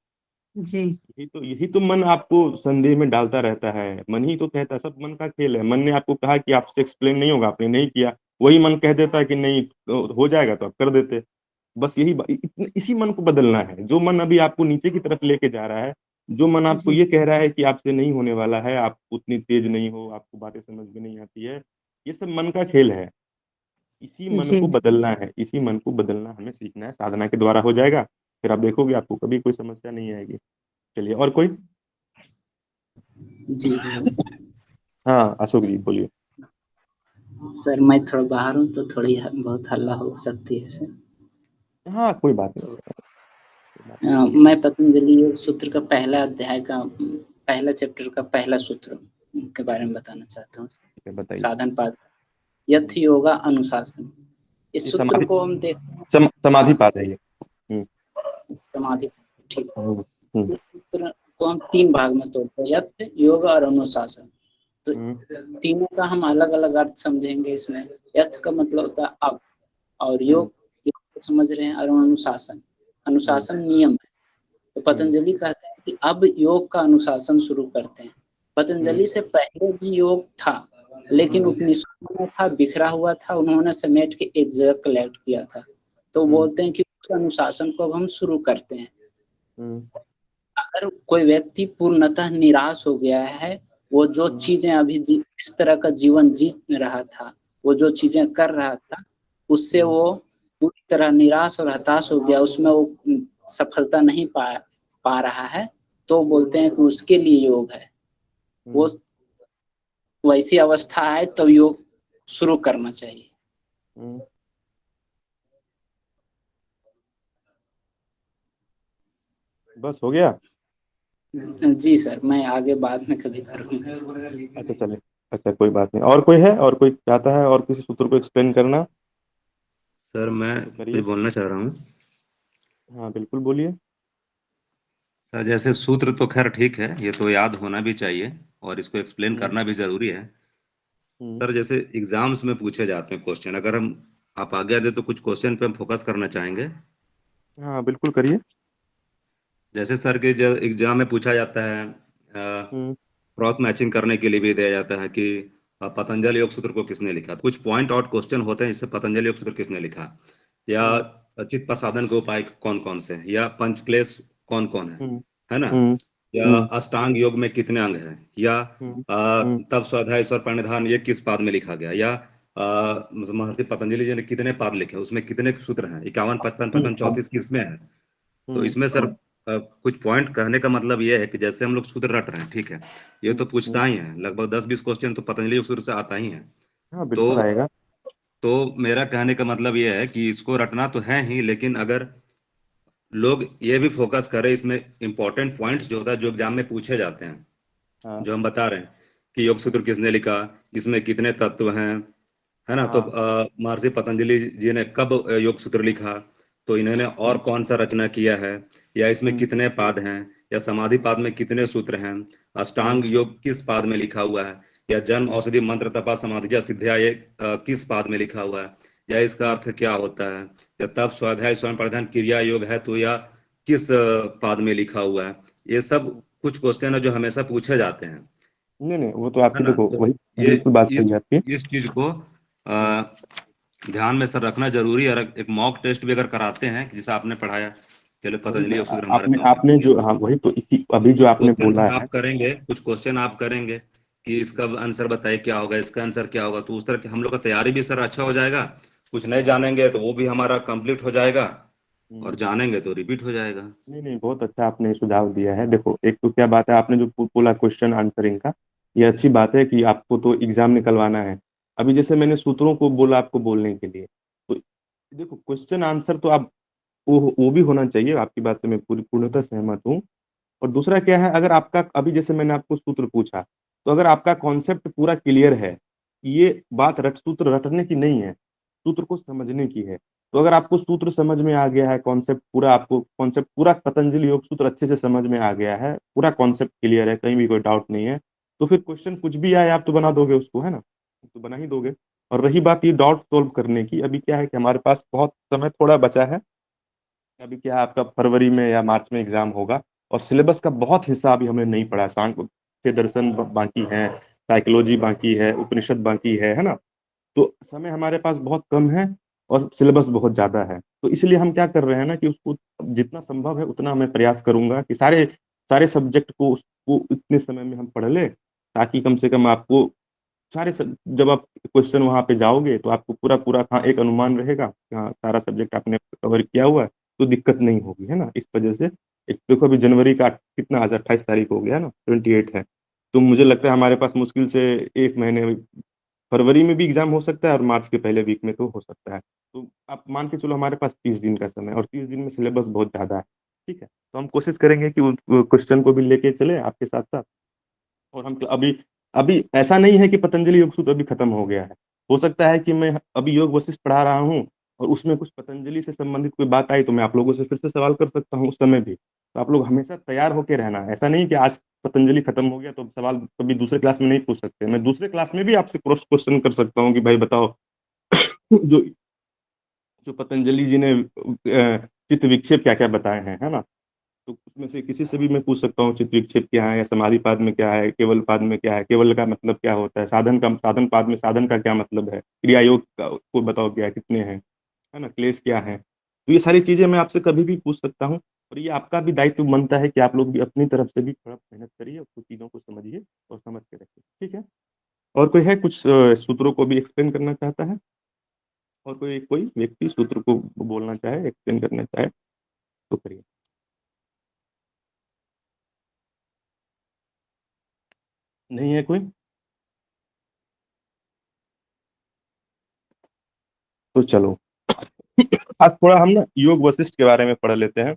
जी यही तो मन आपको संदेह में डालता रहता है, मन ही तो कहता है, सब मन का खेल है। मन ने आपको कहा कि आपसे एक्सप्लेन नहीं होगा, आपने नहीं किया, वही मन कह देता है कि नहीं तो हो जाएगा, तो आप कर देते। बस इसी मन को बदलना है, जो मन अभी आपको नीचे की तरफ लेके जा रहा है, जो मन आपको जी ये कह रहा है कि आपसे नहीं होने वाला है, आप उतनी तेज नहीं हो, आपको बातें समझ में नहीं आती है, ये सब मन का खेल है। इसी मन जी को बदलना है, इसी मन को बदलना हमें सीखना है, साधना के द्वारा हो जाएगा, फिर आप देखोगे आपको कभी कोई समस्या नहीं आएगी। चलिए और कोई। जी हाँ अशोक जी बोलिए। सर, मैं थोड़ा बाहर हूँ तो थोड़ी बहुत हल्ला हो सकती है सर। हाँ कोई बात नहीं, तो कोई बात नहीं। मैं पतंजलि योग सूत्र का पहला अध्याय का पहला चैप्टर का पहला सूत्र के बारे में बताना चाहता हूँ। ठीक है बताइए। साधन पाद यथ योगा अनुशासन। ये इस सूत्र समाधि को हम देखते हैं। समाधि हाँ, पाद है ये। हम्म समाधि। ठीक है। हम्म हम्म इस सूत्र को हम 3 भाग में तोड़ते हैं, यथ, योग और अनुशासन। तो हम्म तीनों का हम अलग अलग अर्थ समझेंगे इसमें। यथ का मतलब होता है अब, और हम्म योग को समझ रहे हैं, और अनुशासन, हम्म अनुशासन नियम है। तो हम्म पतंजलि कहते हैं कि अब योग का अनुशासन शुरू करते हैं। हम्म पतंजलि से पहले भी योग था, लेकिन हम्म उपनिषदों में था, बिखरा हुआ था, उन्होंने समेट के एक जगह कलेक्ट किया था। तो हम्म बोलते हैं कि उस अनुशासन को अब हम शुरू करते हैं। हम्म अगर कोई व्यक्ति पूर्णतः निराश हो गया है, वो जो हम्म चीजें अभी इस तरह का जीवन जी रहा था, वो जो चीजें कर रहा था, उससे हम्म वो पूरी तरह निराश और हताश हो गया, उसमें वो सफलता नहीं पा रहा है, तो बोलते हैं कि उसके लिए योग है। वो हम्म वैसी अवस्था है तो योग शुरू करना चाहिए। हम्म। बस हो गया। जी सर, मैं आगे बाद में कभी करूँगा। अच्छा चले, अच्छा कोई बात नहीं, और कोई है, और कोई चाहता है और किसी सूत्र को एक्सप्लेन करना, सर मैं करिए। कुछ बोलना चाह रहा हूँ। हाँ बिल्कुल बोलिए। सर जैसे सूत्र तो खैर ठीक है, ये तो याद होना भी चाहिए और इसको एक्सप्लेन हम्म करना भी जरूरी है। हम्म सर जैसे एग्जाम्स में पूछे जाते हैं क्वेश्चन, अगर हम आप आज्ञा दे तो कुछ क्वेश्चन पे हम फोकस करना चाहेंगे। हाँ, बिल्कुल करिए। जैसे सर के एग्जाम में पूछा जाता है, हुँ, क्रॉस मैचिंग करने के लिए भी दिया जाता है कि पतंजलि योग सूत्र को किसने लिखा। कुछ पॉइंट आउट क्वेश्चन होते हैं, जैसे पतंजलि योग सूत्र किसने लिखा, या हुँ, चित्त प्रसादन के उपाय कौन कौन से हैं, या पंचक्लेश कौन कौन हुँ, है ना, हुँ, या हुँ, अष्टांग योग में कितने अंग हैं, या हुँ, हुँ, तप स्वाध्याय ईश्वर प्रणिधान ये किस पाद में लिखा गया, या महर्षि पतंजलि जी ने कितने पाद लिखे, उसमें कितने सूत्र हैं, 51 55 55 अब 34 किसमें है। तो हुँ, इसमें सर कुछ पॉइंट कहने का मतलब ये है कि जैसे हम लोग सूत्र रट रहे हैं, ठीक है, ये तो पूछता हुँ, ही है, लगभग 10-20 क्वेश्चन तो पतंजलि योग सूत्र से आता ही है। हाँ, तो बिल्कुल आएगा। तो मेरा कहने का मतलब ये है कि इसको रटना तो है ही, लेकिन अगर लोग ये भी फोकस करें, इसमें इंपॉर्टेंट पॉइंट्स जो होता है जो एग्जाम में पूछे जाते हैं, हाँ, जो हम बता रहे हैं कि योग सूत्र किसने लिखा, इसमें कितने तत्व हैं, है ना। तो हाँ, महर्षि पतंजलि जी ने कब योग सूत्र लिखा, तो इन्होंने और हुँ, कौन सा रचना किया है, या इसमें हुँ, कितने पाद हैं, या समाधि पाद में कितने सूत्र हैं, हुँ, अष्टांग योग किस पाद में लिखा हुआ है, या जन्म हुँ, औषधि मंत्र तपा समाधिजा सिद्धिया ये किस पाद में लिखा हुआ है, या इसका हुँ। अर्थ क्या होता है, या तप स्वाध्याय स्वयं प्रधान क्रिया योग है तो या किस पाद में लिखा हुआ है। ये सब कुछ क्वेश्चन है जो हमेशा पूछे जाते हैं, नहीं, नहीं, वो तो है आपकी ना। देखो तो वही ये बिल्कुल बात सही इस है आपकी। इस चीज को हुँ, ध्यान में सर रखना जरूरी है। और एक मॉक टेस्ट भी अगर कराते हैं कि जैसा आपने पढ़ाया, चलो वही पतंजलि मैं योग सूत्र हमारा आपने कंप्लीट आपने हो गया, जो हाँ, वही तो इसी अभी जो कुछ आपने क्वेश्चन बोला है। आप करेंगे, कुछ क्वेश्चन आप करेंगे कि इसका आंसर बताइए क्या होगा, इसका आंसर क्या होगा, तो उस तरह की हम लोग का तैयारी भी सर अच्छा हो जाएगा। कुछ नहीं हाँ, जानेंगे तो वो भी हमारा कंप्लीट हो जाएगा, और हुँ। जानेंगे तो रिपीट हो जाएगा। नहीं, नहीं, बहुत अच्छा आपने सुझाव दिया है। देखो, एक तो क्या बात है आपने जो बोला क्वेश्चन आंसरिंग का, ये अच्छी बात है कि आपको तो एग्ज़ाम निकलवाना है। अभी जैसे मैंने सूत्रों को बोला आपको बोलने के लिए, तो देखो क्वेश्चन आंसर तो आप वो भी होना चाहिए, आपकी बात से मैं पूरी पूर्णतः सहमत हूँ। और दूसरा क्या है अगर आपका अभी जैसे मैंने आपको सूत्र पूछा, तो अगर आपका कॉन्सेप्ट पूरा क्लियर है, ये बात सूत्र रटने की नहीं है, सूत्र को समझने की है। तो अगर आपको सूत्र समझ में आ गया है, कॉन्सेप्ट पूरा पतंजलि योग सूत्र अच्छे से समझ में आ गया है, पूरा कॉन्सेप्ट क्लियर है, कहीं भी कोई डाउट नहीं है, तो फिर क्वेश्चन कुछ भी आए आप तो बना दोगे उसको, है ना? तो बना ही दोगे। और रही बात ये डाउट सॉल्व करने की, अभी क्या है कि हमारे पास बहुत समय थोड़ा बचा है। अभी क्या है आपका फरवरी में या मार्च में एग्जाम होगा और सिलेबस का बहुत हिस्सा अभी हमने नहीं पढ़ा। सांख्य दर्शन बाकी है, साइकोलॉजी बाकी है, उपनिषद बाकी है ना? तो समय हमारे पास बहुत कम है और सिलेबस बहुत ज़्यादा है। तो इसलिए हम क्या कर रहे हैं ना कि उसको जितना संभव है उतना मैं प्रयास करूँगा कि सारे सारे सब्जेक्ट को उसको इतने समय में हम पढ़ लें, ताकि कम से कम आपको सारे सब जब आप क्वेश्चन वहाँ पे जाओगे तो आपको पूरा-पूरा हाँ, एक अनुमान रहेगा कि हाँ, सारा सब्जेक्ट आपने कवर किया हुआ है, तो दिक्कत नहीं होगी, है ना? इस वजह से एक देखो अभी जनवरी का कितना आज 28 तारीख हो गया ना, 28 है। तो मुझे लगता है हमारे पास मुश्किल से 1 महीने फरवरी में भी एग्ज़ाम हो सकता है और मार्च के पहले वीक में तो हो सकता है। तो आप मान के चलो हमारे पास 30 दिन का समय और 30 दिन में सिलेबस बहुत ज़्यादा है, ठीक है? तो हम कोशिश करेंगे कि वो क्वेश्चन को भी लेके चलें आपके साथ-साथ। और हम अभी अभी ऐसा नहीं है कि पतंजलि योग सूत्र अभी खत्म हो गया है। हो सकता है कि मैं अभी योग वशिष्ठ पढ़ा रहा हूँ और उसमें कुछ पतंजलि से संबंधित कोई बात आई तो मैं आप लोगों से फिर से सवाल कर सकता हूँ उस समय भी। तो आप लोग हमेशा तैयार होके रहना है। ऐसा नहीं कि आज पतंजलि खत्म हो गया तो सवाल कभी दूसरे क्लास में नहीं पूछ सकते। मैं दूसरे क्लास में भी आपसे क्रॉस क्वेश्चन कर सकता हूँ कि भाई बताओ जो जो पतंजलि जी ने चित्त विक्षेप क्या-क्या बताए हैं, है ना? तो उसमें से किसी से भी मैं पूछ सकता हूँ चित्त विक्षेप क्या है या समाधिपाद में क्या है, केवल पाद में क्या है, केवल का मतलब क्या होता है, साधन पाद में साधन का क्या मतलब है, क्रिया योग का को बताओ क्या कितने हैं, है ना? क्लेश क्या है? तो ये सारी चीज़ें मैं आपसे कभी भी पूछ सकता हूँ और ये आपका भी दायित्व बनता है कि आप लोग भी अपनी तरफ से भी थोड़ा मेहनत करिए और कुछ चीज़ों को समझिए और समझ के रखिए, ठीक है? और कोई है कुछ सूत्रों को भी एक्सप्लेन करना चाहता है? और कोई कोई व्यक्ति सूत्र को बोलना चाहे, एक्सप्लेन करना चाहे तो करिए। नहीं है कोई? तो चलो आज थोड़ा हम ना योग वशिष्ठ के बारे में पढ़ लेते हैं।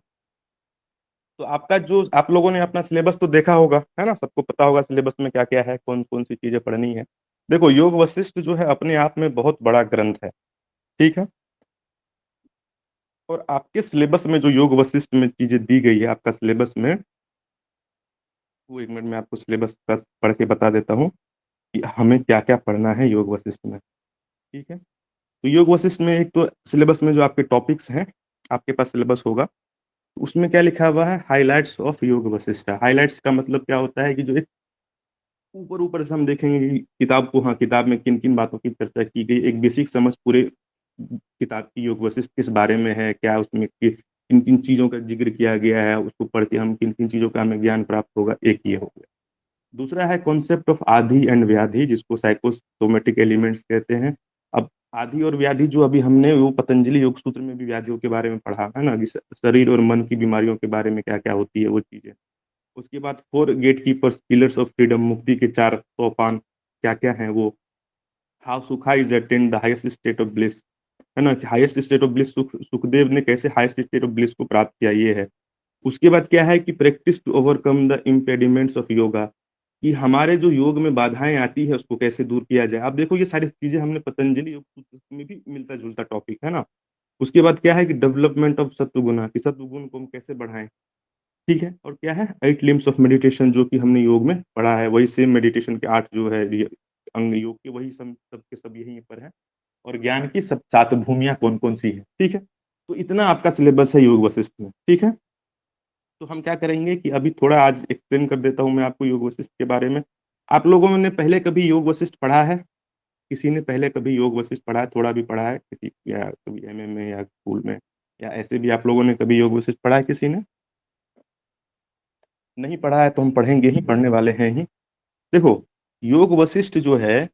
तो आपका जो आप लोगों ने अपना सिलेबस तो देखा होगा, है ना? सबको पता होगा सिलेबस में क्या-क्या है, कौन-कौन सी चीज़ें पढ़नी है। देखो योग वशिष्ठ जो है अपने आप में बहुत बड़ा ग्रंथ है, ठीक है? और आपके सिलेबस में जो योग वशिष्ठ में चीज़ें दी गई है आपका सिलेबस में, वो 1 मिनट में आपको सिलेबस पढ़ के बता देता हूँ कि हमें क्या-क्या पढ़ना है योग वशिष्ठ में, ठीक है? तो योग वशिष्ठ में एक तो सिलेबस में जो आपके टॉपिक्स हैं आपके पास सिलेबस होगा, उसमें क्या लिखा हुआ है, हाइलाइट्स ऑफ योग वशिष्ठ। हाइलाइट्स का मतलब क्या होता है कि जो एक ऊपर से हम देखेंगे कि किताब को, हाँ, किताब में किन-किन बातों की चर्चा की गई, एक बेसिक समझ पूरे किताब की योग वशिष्ठ किस बारे में है, क्या उसमें किन-किन चीज़ों का ज़िक्र किया गया है, उसको पढ़ के हम किन-किन चीज़ों का हमें ज्ञान प्राप्त होगा, एक ये हो गया। दूसरा है कॉन्सेप्ट ऑफ आदि एंड व्याधि, जिसको साइकोसोमैटिक एलिमेंट्स कहते हैं। अब आदि और व्याधि जो अभी हमने वो पतंजलि योग सूत्र में भी व्याधियों के बारे में पढ़ा है ना, कि शरीर और मन की बीमारियों के बारे में क्या-क्या होती है वो चीज़ें। उसके बाद 4 गेटकीपर्स, पिलर्स ऑफ फ्रीडम, मुक्ति के 4 सोपान क्या-क्या हैं वो। हाउ सुखा is attend the highest state of bliss, है ना? कि highest state of bliss Sukhdev ने कैसे हाईएस्ट स्टेट ऑफ ब्लिस को प्राप्त किया, ये है। उसके बाद क्या है कि practice to overcome the impediments of yoga, कि हमारे जो योग में बाधाएँ आती है उसको कैसे दूर किया जाए। आप देखो ये सारी चीज़ें हमने पतंजलि योग सूत्र में भी मिलता-जुलता टॉपिक है ना? उसके बाद क्या है कि डेवलपमेंट ऑफ सत्वगुणा, कि सत्वगुण को हम कैसे बढ़ाएँ, ठीक है? और क्या है 8 लिम्ब्स ऑफ मेडिटेशन, जो कि हमने योग में पढ़ा है, वही सेम मेडिटेशन के 8 जो है ये अंग योग के, वही सब के सब यहीं पर है। और ज्ञान की सब 7 भूमियाँ कौन-कौन सी हैं, ठीक है? तो इतना आपका सिलेबस है योग वशिष्ठ में, ठीक है? तो हम क्या करेंगे कि अभी थोड़ा आज एक्सप्लेन कर देता हूँ मैं आपको योग वशिष्ठ के बारे में। आप लोगों ने पहले कभी योग वशिष्ठ पढ़ा है? किसी ने पहले कभी योग वशिष्ठ पढ़ा है, थोड़ा भी पढ़ा है किसी, या कभी एमए में या स्कूल में, या ऐसे भी आप लोगों ने कभी योग वशिष्ठ पढ़ा है किसी ने? नहीं पढ़ा है तो हम पढ़ेंगे ही, पढ़ने वाले हैं ही। देखो, योग वशिष्ठ जो है,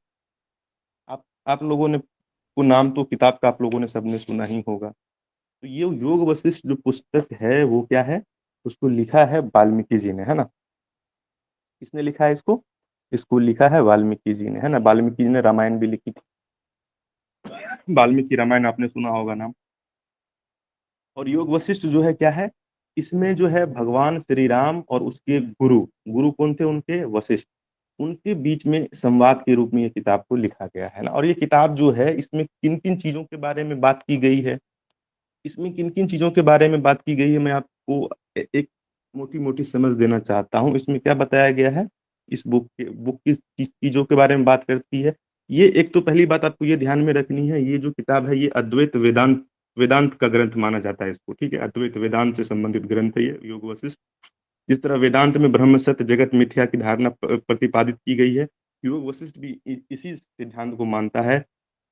आप लोगों ने वो नाम तो किताब का आप लोगों ने सबने सुना ही होगा। तो ये योग वशिष्ठ जो पुस्तक है वो क्या है, उसको लिखा है वाल्मीकि जी ने, है ना? किसने लिखा है इसको? इसको लिखा है वाल्मीकि जी ने, है ना? वाल्मीकि जी ने रामायण भी लिखी थी। वाल्मीकि रामायण आपने सुना होगा नाम। और योग वशिष्ठ जो है क्या है, इसमें जो है भगवान श्री राम और उसके गुरु कौन थे उनके? वशिष्ठ। उनके बीच में संवाद के रूप में ये किताब को लिखा गया है ना। और ये किताब जो है इसमें किन-किन चीज़ों के बारे में बात की गई है, इसमें किन-किन चीज़ों के बारे में बात की गई है, मैं आपको एक मोटी-मोटी समझ देना चाहता हूँ। इसमें क्या बताया गया है, इस बुक किस चीज़ों के बारे में बात करती है। ये एक तो पहली बात आपको ये ध्यान में रखनी है, ये जो किताब है ये अद्वैत वेदांत वेदांत का ग्रंथ माना जाता है इसको, ठीक है? अद्वैत वेदांत से संबंधित ग्रंथ है ये योग वशिष्ठ। जिस तरह वेदांत में ब्रह्म सत्य जगत मिथ्या की धारणा प्रतिपादित की गई है, योग वशिष्ठ भी इसी सिद्धांत को मानता है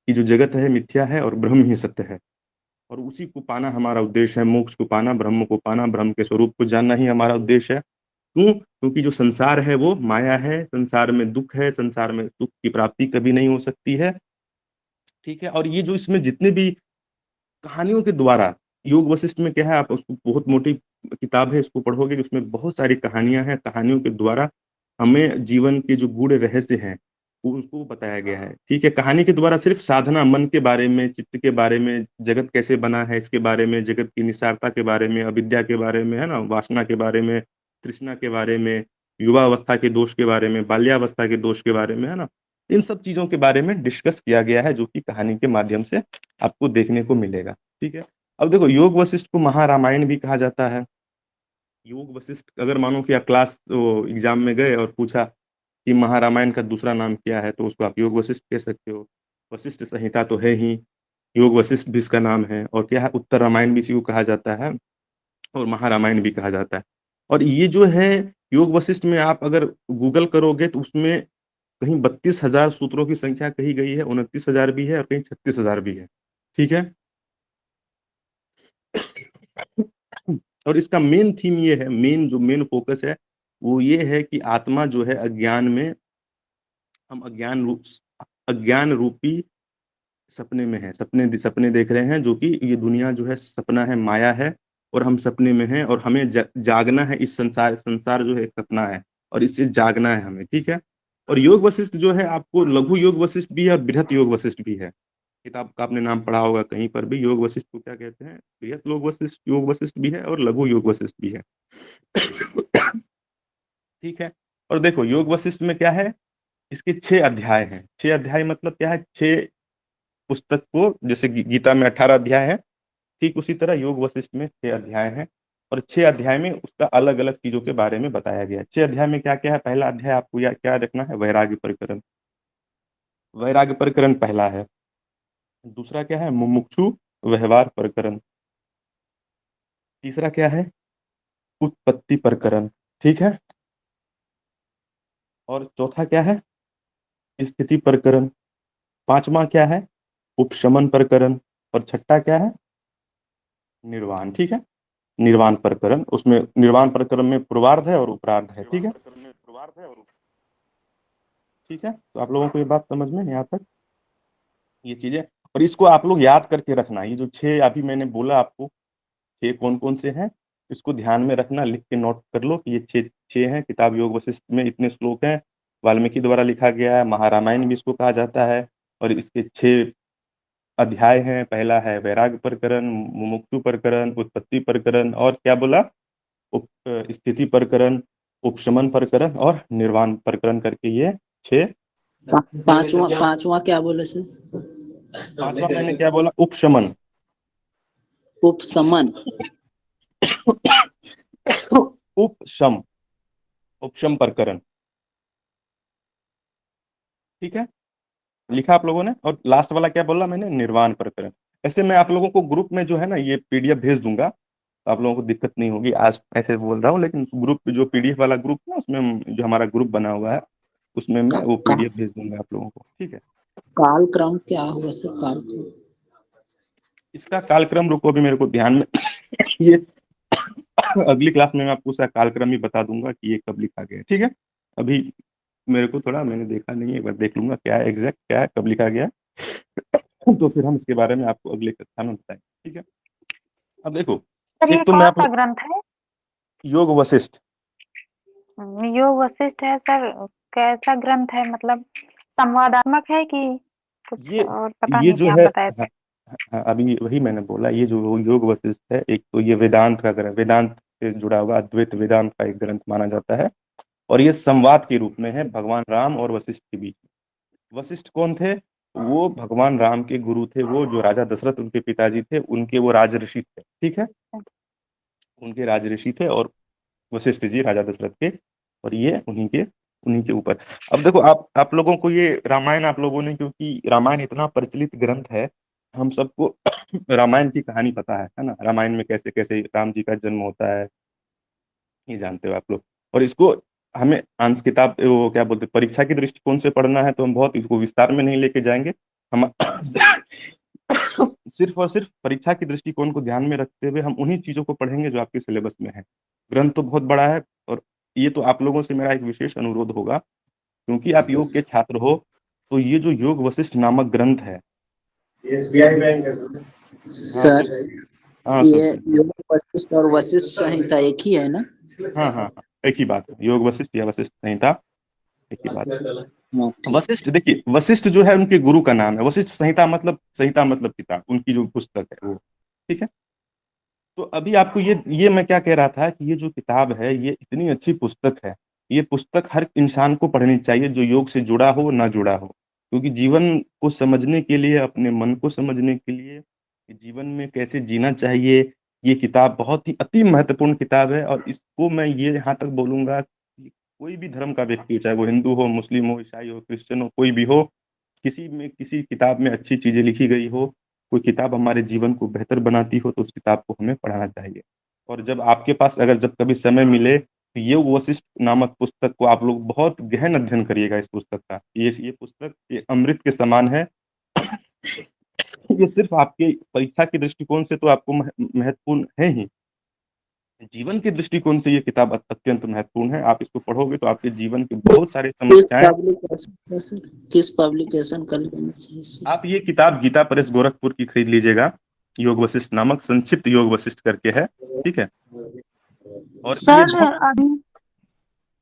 कि जो जगत है मिथ्या है और ब्रह्म ही सत्य है, और उसी को पाना हमारा उद्देश्य है, मोक्ष को पाना, ब्रह्म को पाना, ब्रह्म के स्वरूप को जानना ही हमारा उद्देश्य है। क्यों? क्योंकि जो संसार है वो माया है, संसार में दुःख है, संसार में सुख की प्राप्ति कभी नहीं हो सकती है, ठीक है? और ये जो इसमें जितने भी कहानियों के द्वारा, योग वशिष्ठ में क्या है, आप उसको बहुत मोटी किताब है, इसको पढ़ोगे तो उसमें बहुत सारी कहानियाँ हैं, कहानियों के द्वारा हमें जीवन के जो गूढ़ रहस्य हैं, उनको बताया गया है, ठीक है? कहानी के द्वारा सिर्फ साधना, मन के बारे में, चित्त के बारे में, जगत कैसे बना है इसके बारे में, जगत की निस्सारता के बारे में, अविद्या के बारे में, है ना? वासना के बारे में, तृष्णा के बारे में, युवावस्था के दोष के बारे में, बाल्यावस्था के दोष के बारे में, है ना? इन सब चीज़ों के बारे में डिस्कस किया गया है, जो कि कहानी के माध्यम से आपको देखने को मिलेगा, ठीक है? अब देखो योग वशिष्ठ को महारामायण भी कहा जाता है। योग वशिष्ठ, अगर मानो कि आप एग्ज़ाम में गए और पूछा कि महारामायण का दूसरा नाम क्या है? तो उसको आप योग वशिष्ठ कह सकते हो। वशिष्ठ संहिता तो है ही, योग वशिष्ठ भी इसका नाम है, और क्या है, उत्तर रामायण भी इसी को कहा जाता है और महारामायण भी कहा जाता है। और ये जो है योग वशिष्ठ में आप अगर गूगल करोगे तो उसमें कहीं 32,000 सूत्रों की संख्या कही गई है, 29,000 भी है और कहीं 36,000 भी है, ठीक है? और इसका मेन थीम ये है, मेन फ़ोकस है, वो ये है कि आत्मा जो है अज्ञान में, हम अज्ञान रूपी सपने में हैं, सपने देख रहे हैं, जो कि ये दुनिया जो है सपना है, माया है, और हम सपने में हैं, और हमें जागना है। इस संसार जो है एक सपना है और इससे जागना है हमें, ठीक है? और योग वशिष्ठ जो है आपको लघु योग वशिष्ठ भी है और बृहत योग वशिष्ठ भी है। किताब का आपने नाम पढ़ा होगा कहीं पर भी, योग वशिष्ठ को क्या कहते हैं? बृहत योग वशिष्ठ भी है और लघु योग वशिष्ठ भी है। ठीक है? और देखो योग वशिष्ठ में क्या है, इसके 6 अध्याय हैं। 6 अध्याय मतलब क्या है, 6 पुस्तक को, जैसे गीता में 18 अध्याय है, ठीक उसी तरह योग वशिष्ठ में 6 अध्याय हैं, और 6 अध्याय में उसका अलग-अलग चीज़ों के बारे में बताया गया है। 6 अध्याय में क्या-क्या है? पहला अध्याय आपको या क्या रखना है? वैराग्य प्रकरण। वैराग्य प्रकरण पहला है। दूसरा क्या है? मुमुक्षु व्यवहार प्रकरण। तीसरा क्या है? उत्पत्ति प्रकरण, ठीक है। और चौथा क्या है? स्थिति प्रकरण। पांचवा क्या है? उपशमन प्रकरण। और छठा क्या है? निर्वाण, ठीक है। निर्वाण प्रकरण, उसमें निर्वाण प्रकरण में पूर्वार्ध है और उत्तरार्ध है, ठीक है। ठीक है, तो आप लोगों को ये बात समझ में यहाँ तक, ये चीजें। और इसको आप लोग याद करके रखना, ये जो 6 अभी मैंने बोला आपको, 6 कौन कौन से हैं, इसको ध्यान में रखना, लिख के नोट कर लो कि ये 6 हैं। किताब योग वशिष्ठ में इतने श्लोक हैं, वाल्मीकि द्वारा लिखा गया है, महारामायण भी इसको कहा जाता है। और इसके 6 अध्याय हैं। पहला है वैराग्य प्रकरण, मुमुक्षु प्रकरण, उत्पत्ति प्रकरण, और क्या बोला, स्थिति प्रकरण, उपशमन प्रकरण और निर्वाण प्रकरण करके ये 6। पांचवा क्या बोले सर? पांचवा मैंने क्या बोला? उपशमन। उपशमन। उपशम प्रकरण, ठीक है, लिखा आप लोगों ने। और लास्ट वाला क्या बोला मैंने? निर्वाण प्रकरण। ऐसे मैं आप लोगों को ग्रुप में जो है ना ये पीडीएफ भेज दूंगा, तो आप लोगों को दिक्कत नहीं होगी। आज ऐसे बोल रहा हूँ, लेकिन ग्रुप जो पीडीएफ वाला ग्रुप है उसमें, जो हमारा ग्रुप बना हुआ है उसमें मैं वो पीडीएफ भेज दूंगा आप लोगों को, ठीक है। कालक्रम क्या होगा सर? कालक्रम, इसका कालक्रम रुको, अभी मेरे को ध्यान में ये अगली क्लास में मैं आपको उसका कालक्रम ही बता दूंगा कि ये कब लिखा गया है, ठीक है। अभी मेरे को थोड़ा, मैंने देखा नहीं है, एक बार देख लूंगा क्या है एग्जैक्ट, क्या है, कब लिखा गया तो फिर हम इसके बारे में आपको अगले कक्षा में बताएंगे, ठीक है। अब देखो, सर ये एक तो मैं कौन सा ग्रंथ है? योग वशिष्ठ। योग वशिष्ठ है सर, कैसा ग्रंथ है? मतलब संवादात्मक है कि कुछ ये और? पता ये नहीं जो क्या है, बताए थे। अभी वही मैंने बोला, ये जो योग वशिष्ठ है, एक तो ये वेदांत का ग्रंथ, वेदांत से जुड़ा हुआ अद्वैत वेदांत का एक ग्रंथ माना जाता है। और ये संवाद के रूप में है भगवान राम और वशिष्ठ के बीच में। वशिष्ठ कौन थे? वो भगवान राम के गुरु थे, वो जो राजा दशरथ उनके पिताजी थे, उनके वो राज ऋषि थे, ठीक है, उनके राज ऋषि थे। और वशिष्ठ जी राजा दशरथ के, और ये उन्हीं के ऊपर। अब देखो, आप लोगों को ये रामायण, आप लोगों ने, क्योंकि रामायण इतना प्रचलित ग्रंथ है, हम सबको रामायण की कहानी पता है ना। रामायण में कैसे कैसे राम जी का जन्म होता है, ये जानते हो आप लोग। और इसको हमें अंश किताब, वो क्या बोलते, परीक्षा की दृष्टिकोण से पढ़ना है, तो हम बहुत इसको विस्तार में नहीं लेके जाएंगे। हम सिर्फ और सिर्फ परीक्षा की दृष्टिकोण को ध्यान में रखते हुए हम उन्हीं चीजों को पढ़ेंगे जो आपके सिलेबस में है। ग्रंथ तो बहुत बड़ा है, और ये तो आप लोगों से मेरा एक विशेष अनुरोध होगा, क्योंकि आप योग के छात्र हो, तो ये जो योग वशिष्ठ नामक ग्रंथ है, एसबीआई बैंक है सर। हाँ ये योग वशिष्ठ और वशिष्ठ संहिता एक ही है ना? हाँ, एक ही बात है, योग वशिष्ठ या वशिष्ठ संहिता एक ही बात है। हाँ, ठीक। वशिष्ठ, देखिए वशिष्ठ जो है उनके गुरु का नाम है, वशिष्ठ संहिता मतलब, संहिता मतलब किताब, उनकी जो पुस्तक है वो, ठीक है। तो अभी आपको ये मैं क्या कह रहा था कि ये जो किताब है ये इतनी अच्छी पुस्तक है, ये पुस्तक हर इंसान को पढ़नी चाहिए जो योग से जुड़ा हो ना जुड़ा हो, क्योंकि जीवन को समझने के लिए, अपने मन को समझने के लिए, जीवन में कैसे जीना चाहिए, ये किताब बहुत ही अति महत्वपूर्ण किताब है। और इसको मैं ये यहाँ तक बोलूंगा कि कोई भी धर्म का व्यक्ति हो, चाहे वो हिंदू हो, मुस्लिम हो, ईसाई हो, क्रिश्चियन हो, कोई भी हो, किसी किताब में अच्छी चीजें लिखी गई हो, कोई किताब हमारे जीवन को बेहतर बनाती हो, तो उस किताब को हमें पढ़ना चाहिए। और जब आपके पास, अगर जब कभी समय मिले, तो ये वशिष्ठ नामक पुस्तक को आप लोग बहुत गहन अध्ययन करिएगा। इस पुस्तक का, ये पुस्तक ये अमृत के समान है। ये सिर्फ आपके परीक्षा के दृष्टिकोण से तो आपको महत्वपूर्ण है ही, जीवन के दृष्टिकोण से ये किताब अत्यंत महत्वपूर्ण है। आप इसको पढ़ोगे तो आपके जीवन के बहुत सारे समस्याएं। किस पब्लिकेशन का लेना चाहिए? आप ये किताब गीता प्रेस गोरखपुर की खरीद लीजिएगा, योग वशिष्ठ नामक, संक्षिप्त योग वशिष्ठ करके है, ठीक है। और ये सर बहुत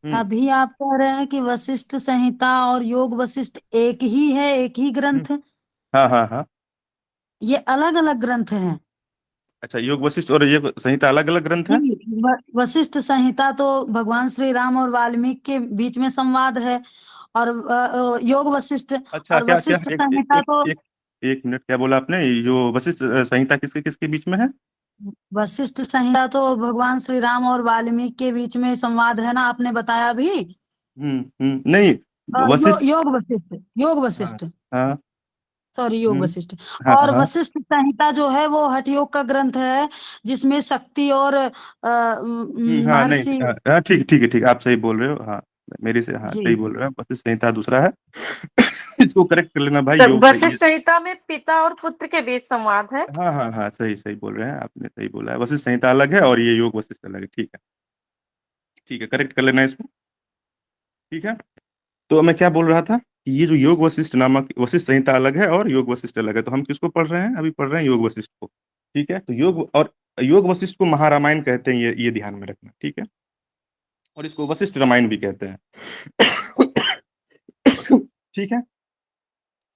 अभी आप कह रहे हैं कि वशिष्ठ संहिता और योग वशिष्ठ एक ही है, एक ही ग्रंथ? हाँ, ये अलग अलग ग्रंथ हैं? अच्छा, योग वशिष्ठ और ये संहिता अलग अलग ग्रंथ है। वशिष्ठ संहिता तो भगवान श्री राम और वाल्मीकि के बीच में संवाद है, और योग वशिष्ठ, अच्छा, और क्या क्या वशिष्ठ संहिता तो एक मिनट, क्या बोला आपने? जो वशिष्ठ संहिता किसके किसके बीच में है? वशिष्ठ संहिता तो भगवान श्री राम और वाल्मीकि के बीच में संवाद है ना, आपने बताया अभी। नहीं, वशिष्ठ, योग वशिष्ठ, योग हाँ वशिष्ठ। हाँ सॉरी, योग वशिष्ठ। हाँ और हाँ वशिष्ठ संहिता जो है वो हठ योग का ग्रंथ है, जिसमें शक्ति और हाँ नहीं महर्षि। हाँ ठीक ठीक है ठीक, आप सही बोल रहे हो। हाँ मेरी से हाँ जी सही बोल रहे हो, वशिष्ठ संहिता दूसरा है। इसको करेक्ट कर लेना भाई, योग वशिष्ठ संहिता में पिता और पुत्र के बीच संवाद है। हाँ हाँ हाँ सही सही बोल रहे हैं, आपने सही बोला है, वशिष्ठ संहिता अलग है और ये योग वशिष्ठ अलग है। ठीक है करेक्ट कर लेना इसको। ठीक है, तो मैं क्या बोल रहा था कि ये जो योग वशिष्ठ नामक, वशिष्ठ संहिता अलग है और योग वशिष्ठ अलग है, तो हम किसको पढ़ रहे हैं, अभी पढ़ रहे हैं योग वशिष्ठ को। ठीक है, तो योग वशिष्ठ को महारामायण कहते हैं, ये ध्यान में रखना। ठीक है, और इसको वशिष्ठ रामायण भी कहते हैं। ठीक है,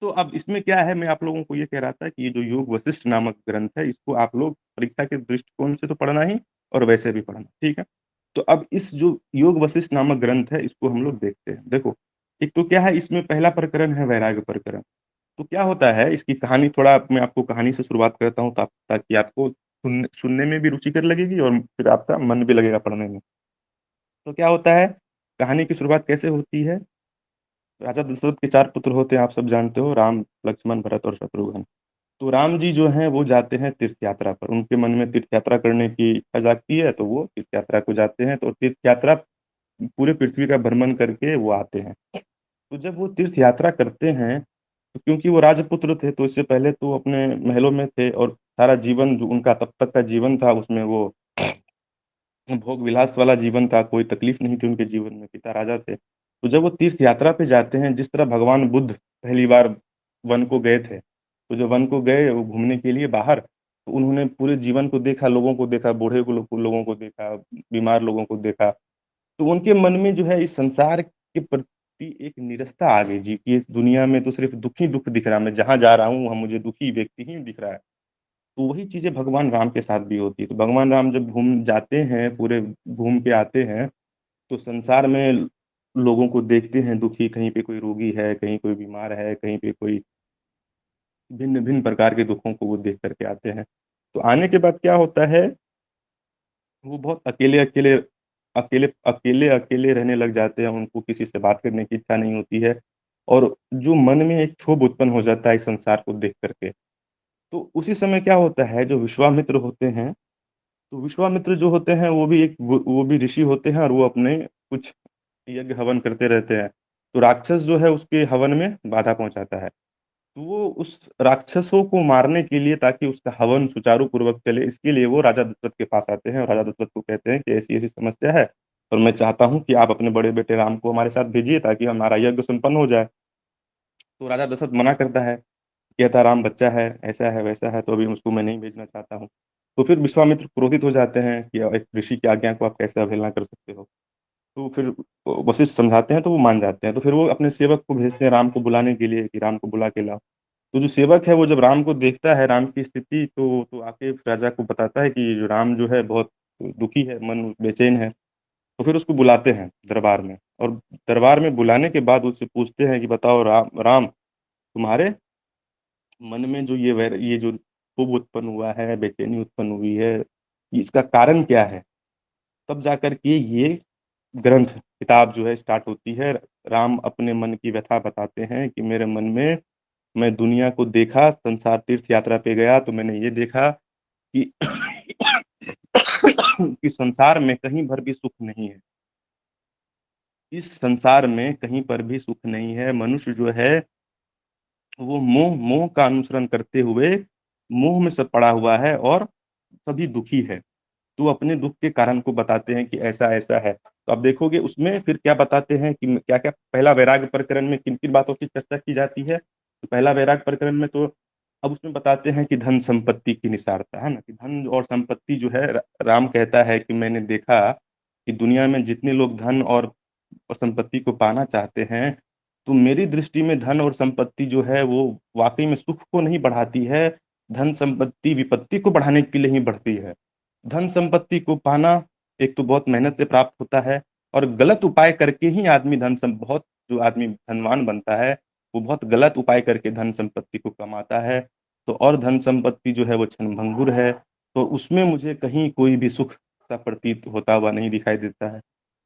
तो अब इसमें क्या है, मैं आप लोगों को ये कह रहा था कि ये जो योग वशिष्ठ नामक ग्रंथ है, इसको आप लोग परीक्षा के दृष्टिकोण से तो पढ़ना ही और वैसे भी पढ़ना। ठीक है, तो अब इस जो योग वशिष्ठ नामक ग्रंथ है, इसको हम लोग देखते हैं। देखो, एक तो क्या है, इसमें पहला प्रकरण है वैराग्य प्रकरण। तो क्या होता है, इसकी कहानी थोड़ा मैं आपको कहानी से शुरुआत करता हूँ, ताकि आपको सुनने में भी रुचिकर लगेगी और फिर आपका मन भी लगेगा पढ़ने में। तो क्या होता है, कहानी की शुरुआत कैसे होती है। राजा दशरथ के 4 पुत्र होते हैं, आप सब जानते हो, राम, लक्ष्मण, भरत और शत्रुघ्न। तो राम जी जो हैं वो जाते हैं तीर्थ यात्रा पर, उनके मन में तीर्थ यात्रा करने की इच्छा जागती है, तो वो तीर्थ यात्रा को जाते हैं। तो तीर्थ यात्रा पूरे पृथ्वी का भ्रमण करके वो आते हैं। तो जब वो तीर्थ यात्रा करते हैं, तो क्योंकि वो राजपुत्र थे, तो इससे पहले तो अपने महलों में थे और सारा जीवन जो उनका तब तक का जीवन था, उसमें वो भोग विलास वाला जीवन था, कोई तकलीफ नहीं थी उनके जीवन में, पिता राजा थे। तो जब वो तीर्थ यात्रा पे जाते हैं, जिस तरह भगवान बुद्ध पहली बार वन को गए थे, तो जब वन को गए वो घूमने के लिए बाहर, तो उन्होंने पूरे जीवन को देखा, लोगों को देखा, बूढ़े को लोगों को देखा, बीमार लोगों को देखा। तो उनके मन में जो है इस संसार के प्रति एक निरस्ता आ गई जी, कि इस दुनिया में तो सिर्फ दुख ही दुख दिख रहा है, मैं जहाँ जा रहा हूँ वहाँ मुझे दुखी व्यक्ति ही दिख रहा है। तो वही चीजें भगवान राम के साथ भी होती है। तो भगवान राम जब घूम जाते हैं, पूरे घूम के आते हैं, तो संसार में लोगों को देखते हैं दुखी, कहीं पे कोई रोगी है, कहीं कोई बीमार है, कहीं पे कोई भिन्न भिन्न प्रकार के दुखों को वो देख करके आते हैं। तो आने के बाद क्या होता है, वो बहुत अकेले अकेले अकेले अकेले अकेले रहने लग जाते हैं, उनको किसी से बात करने की इच्छा नहीं होती है, और जो मन में एक क्षोभ उत्पन्न हो जाता है इस संसार को देख करके। तो उसी समय क्या होता है, जो विश्वामित्र होते हैं, तो विश्वामित्र जो होते हैं वो भी ऋषि होते हैं, और वो अपने कुछ यज्ञ हवन करते रहते हैं। तो राक्षस जो है उसके हवन में बाधा पहुंचाता है। तो वो उस राक्षसों को मारने के लिए, ताकि उसका हवन सुचारू पूर्वक चले, इसके लिए वो राजा दशरथ के पास आते हैं और राजा दशरथ को कहते हैं कि ऐसी ऐसी समस्या है, और मैं चाहता हूँ कि आप अपने बड़े बेटे राम को हमारे साथ भेजिए, ताकि हमारा यज्ञ संपन्न हो जाए। तो राजा दशरथ मना करता है, कहता राम बच्चा है, ऐसा है वैसा है, तो अभी उसको मैं नहीं भेजना चाहता हूँ। तो फिर विश्वामित्र क्रोधित हो जाते हैं कि एक ऋषि की आज्ञा को आप कैसे अवहेलना कर सकते हो। तो फिर वशिष्ठ समझाते हैं, तो वो मान जाते हैं। तो फिर वो अपने सेवक को भेजते हैं राम को बुलाने के लिए, कि राम को बुला के लाओ। तो जो सेवक है वो जब राम को देखता है, राम की स्थिति, तो आके राजा को बताता है कि जो राम जो है बहुत दुखी है, मन बेचैन है। तो फिर उसको बुलाते हैं दरबार में, और दरबार में बुलाने के बाद उससे पूछते हैं कि बताओ राम, तुम्हारे मन में जो ये जो क्षोभ उत्पन्न हुआ है, बेचैनी उत्पन्न हुई है, इसका कारण क्या है। तब जाकर के ये ग्रंथ किताब जो है स्टार्ट होती है। राम अपने मन की व्यथा बताते हैं कि मेरे मन में, मैं दुनिया को देखा, संसार तीर्थ यात्रा पे गया, तो मैंने ये देखा कि कि संसार में कहीं भर भी सुख नहीं है। इस संसार में कहीं पर भी सुख नहीं है। मनुष्य जो है वो मोह मोह का अनुसरण करते हुए मोह में सब पड़ा हुआ है और सभी दुखी है। तो अपने दुख के कारण को बताते हैं कि ऐसा ऐसा है। तो आप देखोगे उसमें फिर क्या बताते हैं कि क्या क्या, पहला वैराग्य प्रकरण में किन किन बातों की चर्चा की जाती है। तो पहला वैराग्य प्रकरण में तो अब उसमें बताते हैं कि धन संपत्ति की निसारता है ना, कि धन और संपत्ति जो है, राम कहता है कि मैंने देखा कि दुनिया में जितने लोग धन और संपत्ति को पाना चाहते हैं, तो मेरी दृष्टि में धन और संपत्ति जो है वो वाकई में सुख को नहीं बढ़ाती है। धन संपत्ति विपत्ति को बढ़ाने के लिए ही बढ़ती है। धन संपत्ति को पाना एक तो बहुत मेहनत से प्राप्त होता है, और गलत उपाय करके ही आदमी बहुत जो आदमी धनवान बनता है, वो बहुत गलत उपाय करके धन संपत्ति को कमाता है। तो और धन संपत्ति जो है वो क्षणभंगुर है, तो उसमें मुझे कहीं कोई भी सुख सा प्रतीत होता हुआ नहीं दिखाई देता है।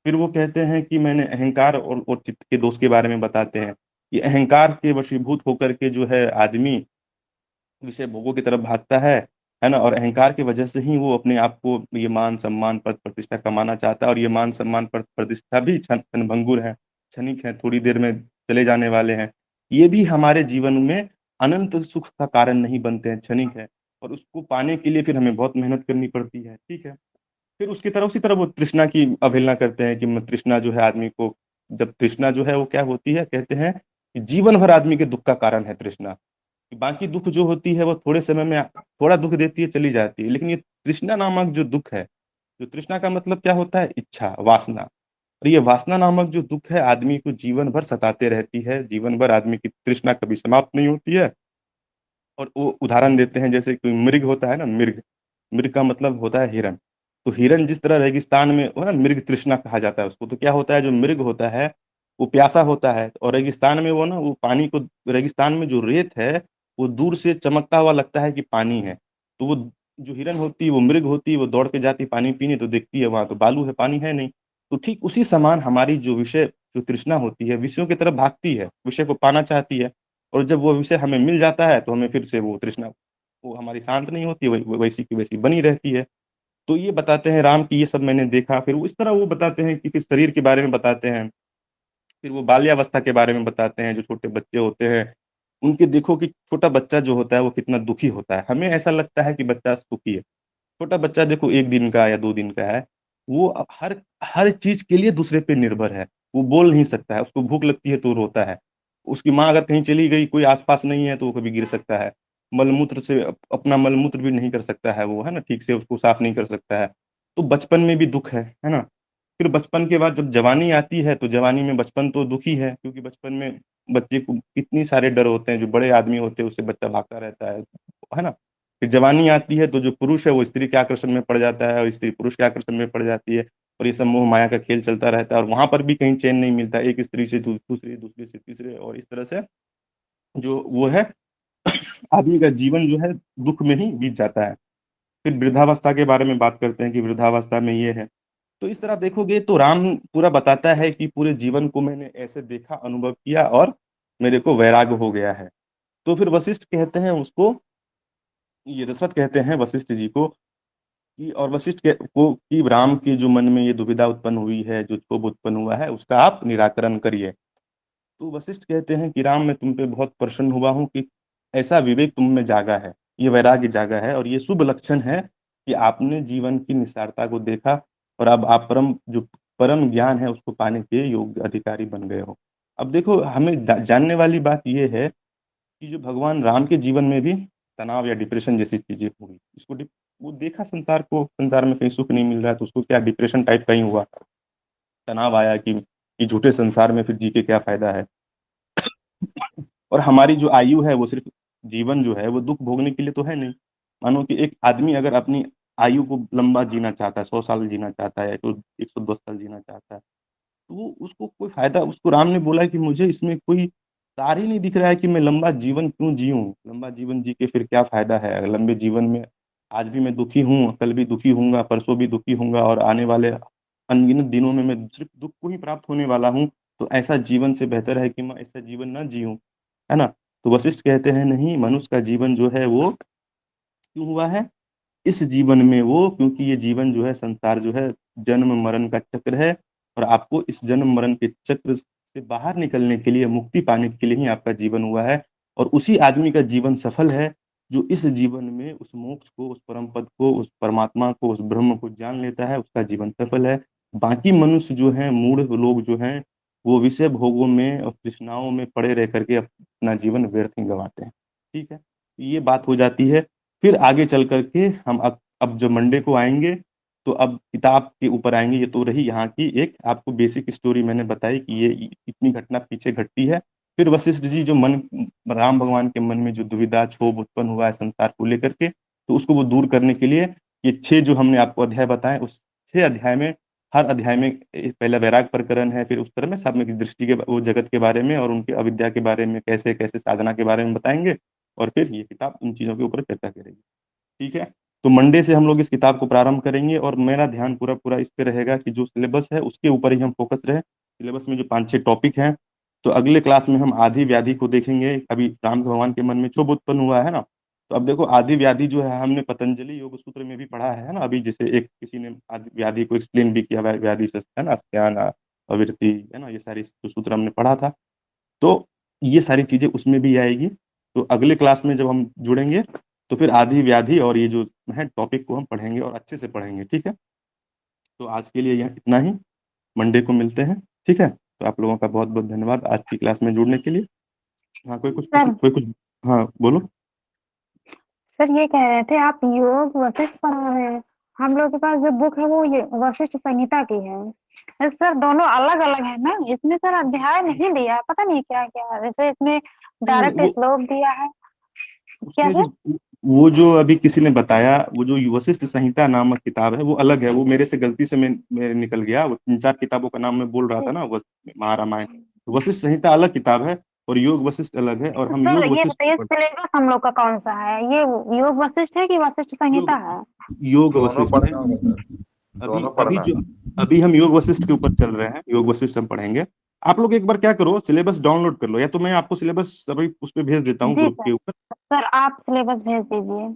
फिर वो कहते हैं कि मैंने अहंकार और चित्त के दोष के बारे में बताते हैं कि अहंकार के वशीभूत होकर के जो है आदमी विषय भोगों की तरफ भागता है ना? और अहंकार की वजह से ही वो अपने आप को ये मान-सम्मान, पद-प्रतिष्ठा कमाना चाहता है और ये मान-सम्मान, पद-प्रतिष्ठा भी क्षणभंगुर है, क्षणिक है, थोड़ी देर में चले जाने वाले हैं। ये भी हमारे जीवन में अनंत सुख का कारण नहीं बनते हैं, क्षणिक है और उसको पाने के लिए फिर हमें बहुत मेहनत करनी पड़ती है, ठीक है? फिर उसकी तरह उसी तरह वो तृष्णा की अवहेलना करते हैं कि म तृष्णा जो है आदमी को जब तृष्णा जो है वो क्या होती है? कहते हैं कि जीवन भर आदमी के दुःख का कारण है तृष्णा। बाकी दुःख जो होती है वो थोड़े समय में थोड़ा दुःख देती है, चली जाती है। लेकिन ये तृष्णा नामक जो दुःख है, जो तृष्णा का मतलब क्या होता है? इच्छा, वासना। और ये वासना नामक जो दुःख है आदमी को जीवन भर सताते रहती है, जीवन भर आदमी की तृष्णा कभी समाप्त नहीं होती है। और वो उदाहरण देते हैं जैसे कोई मृग होता है ना मृग, मृग का मतलब होता है हिरन। तो हिरन जिस तरह रेगिस्तान में वो ना मृग तृष्णा कहा जाता है उसको, तो क्या होता है जो मृग होता है, वो प्यासा होता है और रेगिस्तान में वो ना वो पानी को रेगिस्तान में जो रेत है, वो दूर से चमकता हुआ लगता है कि पानी है। तो वो जो हिरन होती है, वो मृग होती है, वो दौड़ के जाती है पानी पीने तो देखती है वहाँ तो बालू है, पानी है नहीं। तो ठीक उसी समान हमारी जो तृष्णा होती है, विषयों की तरफ भागती है, विषय को पाना चाहती है। और जब वो विषय हमें मिल जाता है, तो हमें फिर से वो तृष्णा वो हमारी शांत नहीं होती, वैसी की वैसी बनी रहती है। तो ये बताते हैं राम कि ये सब मैंने देखा, फिर वो इस तरह वो बताते हैं कि फिर शरीर के बारे में बताते हैं, फिर वो बाल्यावस्था के बारे में बताते हैं, जो छोटे बच्चे होते हैं, उनके देखो कि छोटा बच्चा जो होता है वो कितना दुखी होता है। हमें ऐसा लगता है कि बच्चा सुखी है। छोटा बच्चा देखो 1 दिन का या 2 दिन का है, वो हर हर चीज़ के लिए दूसरे पे निर्भर है। वो बोल नहीं सकता है, उसको भूख लगती है तो रोता है। उसकी माँ अगर कहीं चली गई, कोई आस-पास नहीं है तो वो कभी गिर सकता है। मलमूत्र से अपना मलमूत्र भी नहीं कर सकता है वो, है ना? ठीक से उसको साफ नहीं कर सकता है। तो बचपन में भी दुःख है ना? फिर बचपन के बाद जब जवानी आती है, तो जवानी में बचपन तो दुखी है क्योंकि बचपन में बच्चे को कितनी सारे डर होते हैं, जो बड़े आदमी होते हैं उससे बच्चा भागता रहता है ना? फिर जवानी आती है तो जो पुरुष है वो स्त्री के आकर्षण में पड़ जाता है और स्त्री पुरुष के आकर्षण में पड़ जाती है और ये सब मोह माया का खेल चलता रहता है और वहाँ पर भी कहीं चैन नहीं मिलता। एक स्त्री से दूसरी, दूसरी से तीसरे और इस तरह से जो वो है आदमी का जीवन जो है दुःख में ही बीत जाता है। फिर वृद्धावस्था के बारे में बात करते हैं कि वृद्धावस्था में ये है। तो इस तरह देखोगे तो राम पूरा बताता है कि पूरे जीवन को मैंने ऐसे देखा, अनुभव किया और मेरे को वैराग्य हो गया है। तो फिर वशिष्ठ कहते हैं उसको ये दशरथ कहते हैं वशिष्ठ जी को कि और वशिष्ठ के को कि राम के जो मन में ये दुविधा उत्पन्न हुई है, जो क्षोभ उत्पन्न हुआ है, उसका आप निराकरण करिए। तो वशिष्ठ कहते हैं कि राम मैं तुम पे बहुत प्रसन्न हुआ हूँ कि ऐसा विवेक तुम में जागा है, ये वैराग्य जागा है और ये शुभ लक्षण है कि आपने जीवन की निस्सारता को देखा और अब आप परम ज्ञान है उसको पाने के योग्य अधिकारी बन गए हो। अब देखो हमें जानने वाली बात ये है कि जो भगवान राम के जीवन में भी तनाव या डिप्रेशन जैसी चीज़ें हुई। वो देखा संसार को, संसार में कहीं सुख नहीं मिल रहा है तो उसको क्या डिप्रेशन टाइप का ही हुआ। तनाव आया कि झूठे संसार में फिर जी के क्या फ़ायदा है। और हमारी जो आयु है वो सिर्फ़ जीवन जो है वो दुःख भोगने के लिए तो है नहीं। मानो कि एक आदमी अगर अपनी आयु को लंबा जीना चाहता है, 100 साल जीना चाहता है, तो 110 साल जीना चाहता है। तो वो उसको कोई फ़ायदा उसको राम ने बोला कि मुझे इसमें कोई सार ही नहीं दिख रहा है कि मैं लंबा जीवन क्यों जिऊँ? लंबा जीवन जी के फिर क्या फ़ायदा है? अगर लंबे जीवन में आज भी मैं दुखी हूँ, कल भी दुखी होऊँगा, परसों भी दुखी होऊँगा और आने वाले अनगिनत दिनों में मैं सिर्फ़ दुःख को ही प्राप्त होने वाला हूँ, तो ऐसा जीवन से बेहतर है कि मैं ऐसा जीवन ना जिऊँ, है ना? तो वशिष्ठ कहते हैं नहीं मनुष्य का जीवन जो है वो क्यों हुआ है? इस जीवन में वो क्योंकि ये जीवन जो है संसार जो है जन्म-मरण का चक्र है और आपको इस जन्म-मरण के चक्र से बाहर निकलने के लिए, मुक्ति पाने के लिए ही आपका जीवन हुआ है और उसी आदमी का जीवन सफल है, जो इस जीवन में उस मोक्ष को, उस परम पद को, उस परमात्मा को, उस ब्रह्म को जान लेता है, उसका जीवन सफल है। बाकी मनुष्य जो हैं, मूढ़ लोग जो हैं, वो विषय भोगों में और तृष्णाओं में पड़े रह कर के अपना जीवन व्यर्थ ही गँवाते हैं। ठीक है? ये बात हो जाती है। फिर आगे चल कर के हम अब जब मंडे को आएँगे, तो अब किताब के ऊपर आएँगे, ये तो रही यहाँ की एक आपको बेसिक स्टोरी मैंने बताई कि ये इतनी घटना पीछे घटती है। फिर वशिष्ठ जी जो राम भगवान के मन में जो दुविधा, क्षोभ उत्पन्न हुआ है संसार को लेकर के, तो उसको वो दूर करने के लिए ये 6 जो हमने आपको अध्याय बताए, उस 6 अध्याय में हर अध्याय में पहला वैराग्य प्रकरण है, फिर उस तरह में साम्यक दृष्टि के वो जगत के बारे में और उनकी अविद्या के बारे में, कैसे-कैसे साधना के बारे में बताएँगे और फिर ये किताब इन चीज़ों के ऊपर चर्चा करेगी। ठीक है? तो मंडे से हम लोग इस किताब को प्रारंभ करेंगे और मेरा ध्यान पूरा-पूरा इस पे रहेगा कि जो सिलेबस है उसके ऊपर ही हम फ़ोकस रहे। सिलेबस में जो 5-6 टॉपिक हैं, तो अगले क्लास में हम आदि व्याधि को देखेंगे। अभी राम भगवान के मन में क्षोभ उत्पन्न हुआ है ना, तो अब देखो आदि व्याधि जो है हमने पतंजलि योग सूत्र में भी पढ़ा है ना। अभी जैसे एक किसी ने आदि व्याधि को एक्सप्लेन भी किया व्याधि से, है ना, ज्ञान अवृत्ति, है ना, ये सारी जो सूत्र हमने पढ़ा था। तो ये सारी चीजें उसमें भी आएगी। तो अगले क्लास में जब हम जुड़ेंगे तो फिर आदि व्याधि और ये जो है टॉपिक को हम पढ़ेंगे और अच्छे से पढ़ेंगे, ठीक है। तो आज के लिए यह इतना ही, मंडे को मिलते हैं, ठीक है। तो आप लोगों का बहुत बहुत धन्यवाद आज की क्लास में जुड़ने के लिए। हाँ सर कोई कुछ हाँ बोलो। सर ये कह रहे थे आप योग वशिष्ठ पढ़ा रहे हैं, हम लोग के पास जो बुक है वो ये वशिष्ठ संहिता की है। सर दोनों अलग अलग है ना, इसमें सर अध्याय नहीं दिया, पता नहीं क्या क्या है। जैसे इसमें डायरेक्ट वो श्लोक दिया है, क्या उसमें है? वो जो अभी किसी ने बताया, वो जो वशिष्ठ संहिता नामक किताब है वो अलग है। वो मेरे से गलती से मैं निकल गया, वो 3-4 किताबों का नाम मैं बोल रहा था ना, महारामायण। वशिष्ठ संहिता अलग किताब है और योग वशिष्ठ अलग है, और हम सर योग ये वशिष्ठ को बताइए सिलेबस हम लोग का कौन सा है, ये योग वशिष्ठ है कि वशिष्ठ संहिता योग है? योग दोनों वशिष्ठ है। पढ़ना होगा सर, अभी दोनों अभी पढ़ना है। जो अभी हम योग वशिष्ठ के ऊपर चल रहे हैं, योग वशिष्ठ हम पढ़ेंगे। आप लोग एक बार क्या करो, सिलेबस डाउनलोड कर लो, या तो मैं आपको सिलेबस अभी उस पर भेज देता हूँ जी ग्रुप सर। के ऊपर, सर आप सिलेबस भेज दीजिए।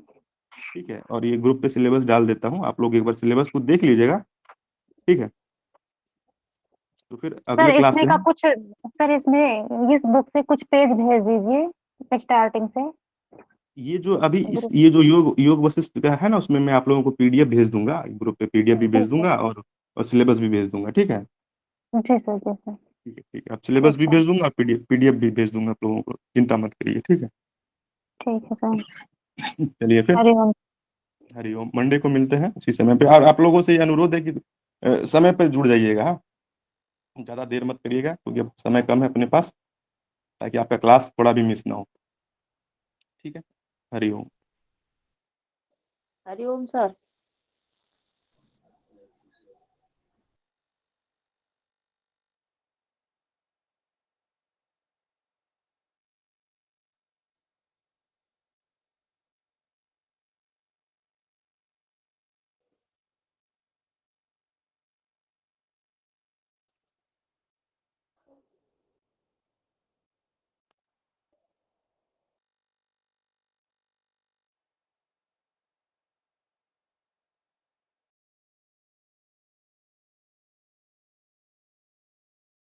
ठीक है। और ये ग्रुप पे सिलेबस डाल देता हूँ, आप लोग एक बार सिलेबस को देख लीजिएगा, ठीक है। तो फिर सर अगले क्लास इसमें से का कुछ, सर इसमें इस बुक से कुछ पेज भेज दीजिए स्टार्टिंग से ये जो अभी ग्रुप। ये जो योग वशिष्ठ का है ना, उसमें मैं आप लोगों को पीडीएफ भेज दूंगा, ग्रुप पे पीडीएफ भी जी भेज सर। दूंगा, और सिलेबस भी भेज दूंगा, ठीक है। जी सर। जी सर। ठीक है, आप सिलेबस ठीक भी सर। भेज दूंगा, पीडीएफ भी भेज दूंगा आप लोगों को, चिंता मत करिए, ठीक है। ठीक है सर। चलिए फिर, हरिओम। हरिओम। मंडे को मिलते हैं इसी समय पे, और आप लोगों से ये अनुरोध है कि समय पर जुड़ जाइएगा, हाँ, ज्यादा देर मत करिएगा क्योंकि अब समय कम है अपने पास, ताकि आपका क्लास थोड़ा भी मिस ना हो, ठीक है। हरिओम। हरिओम सर।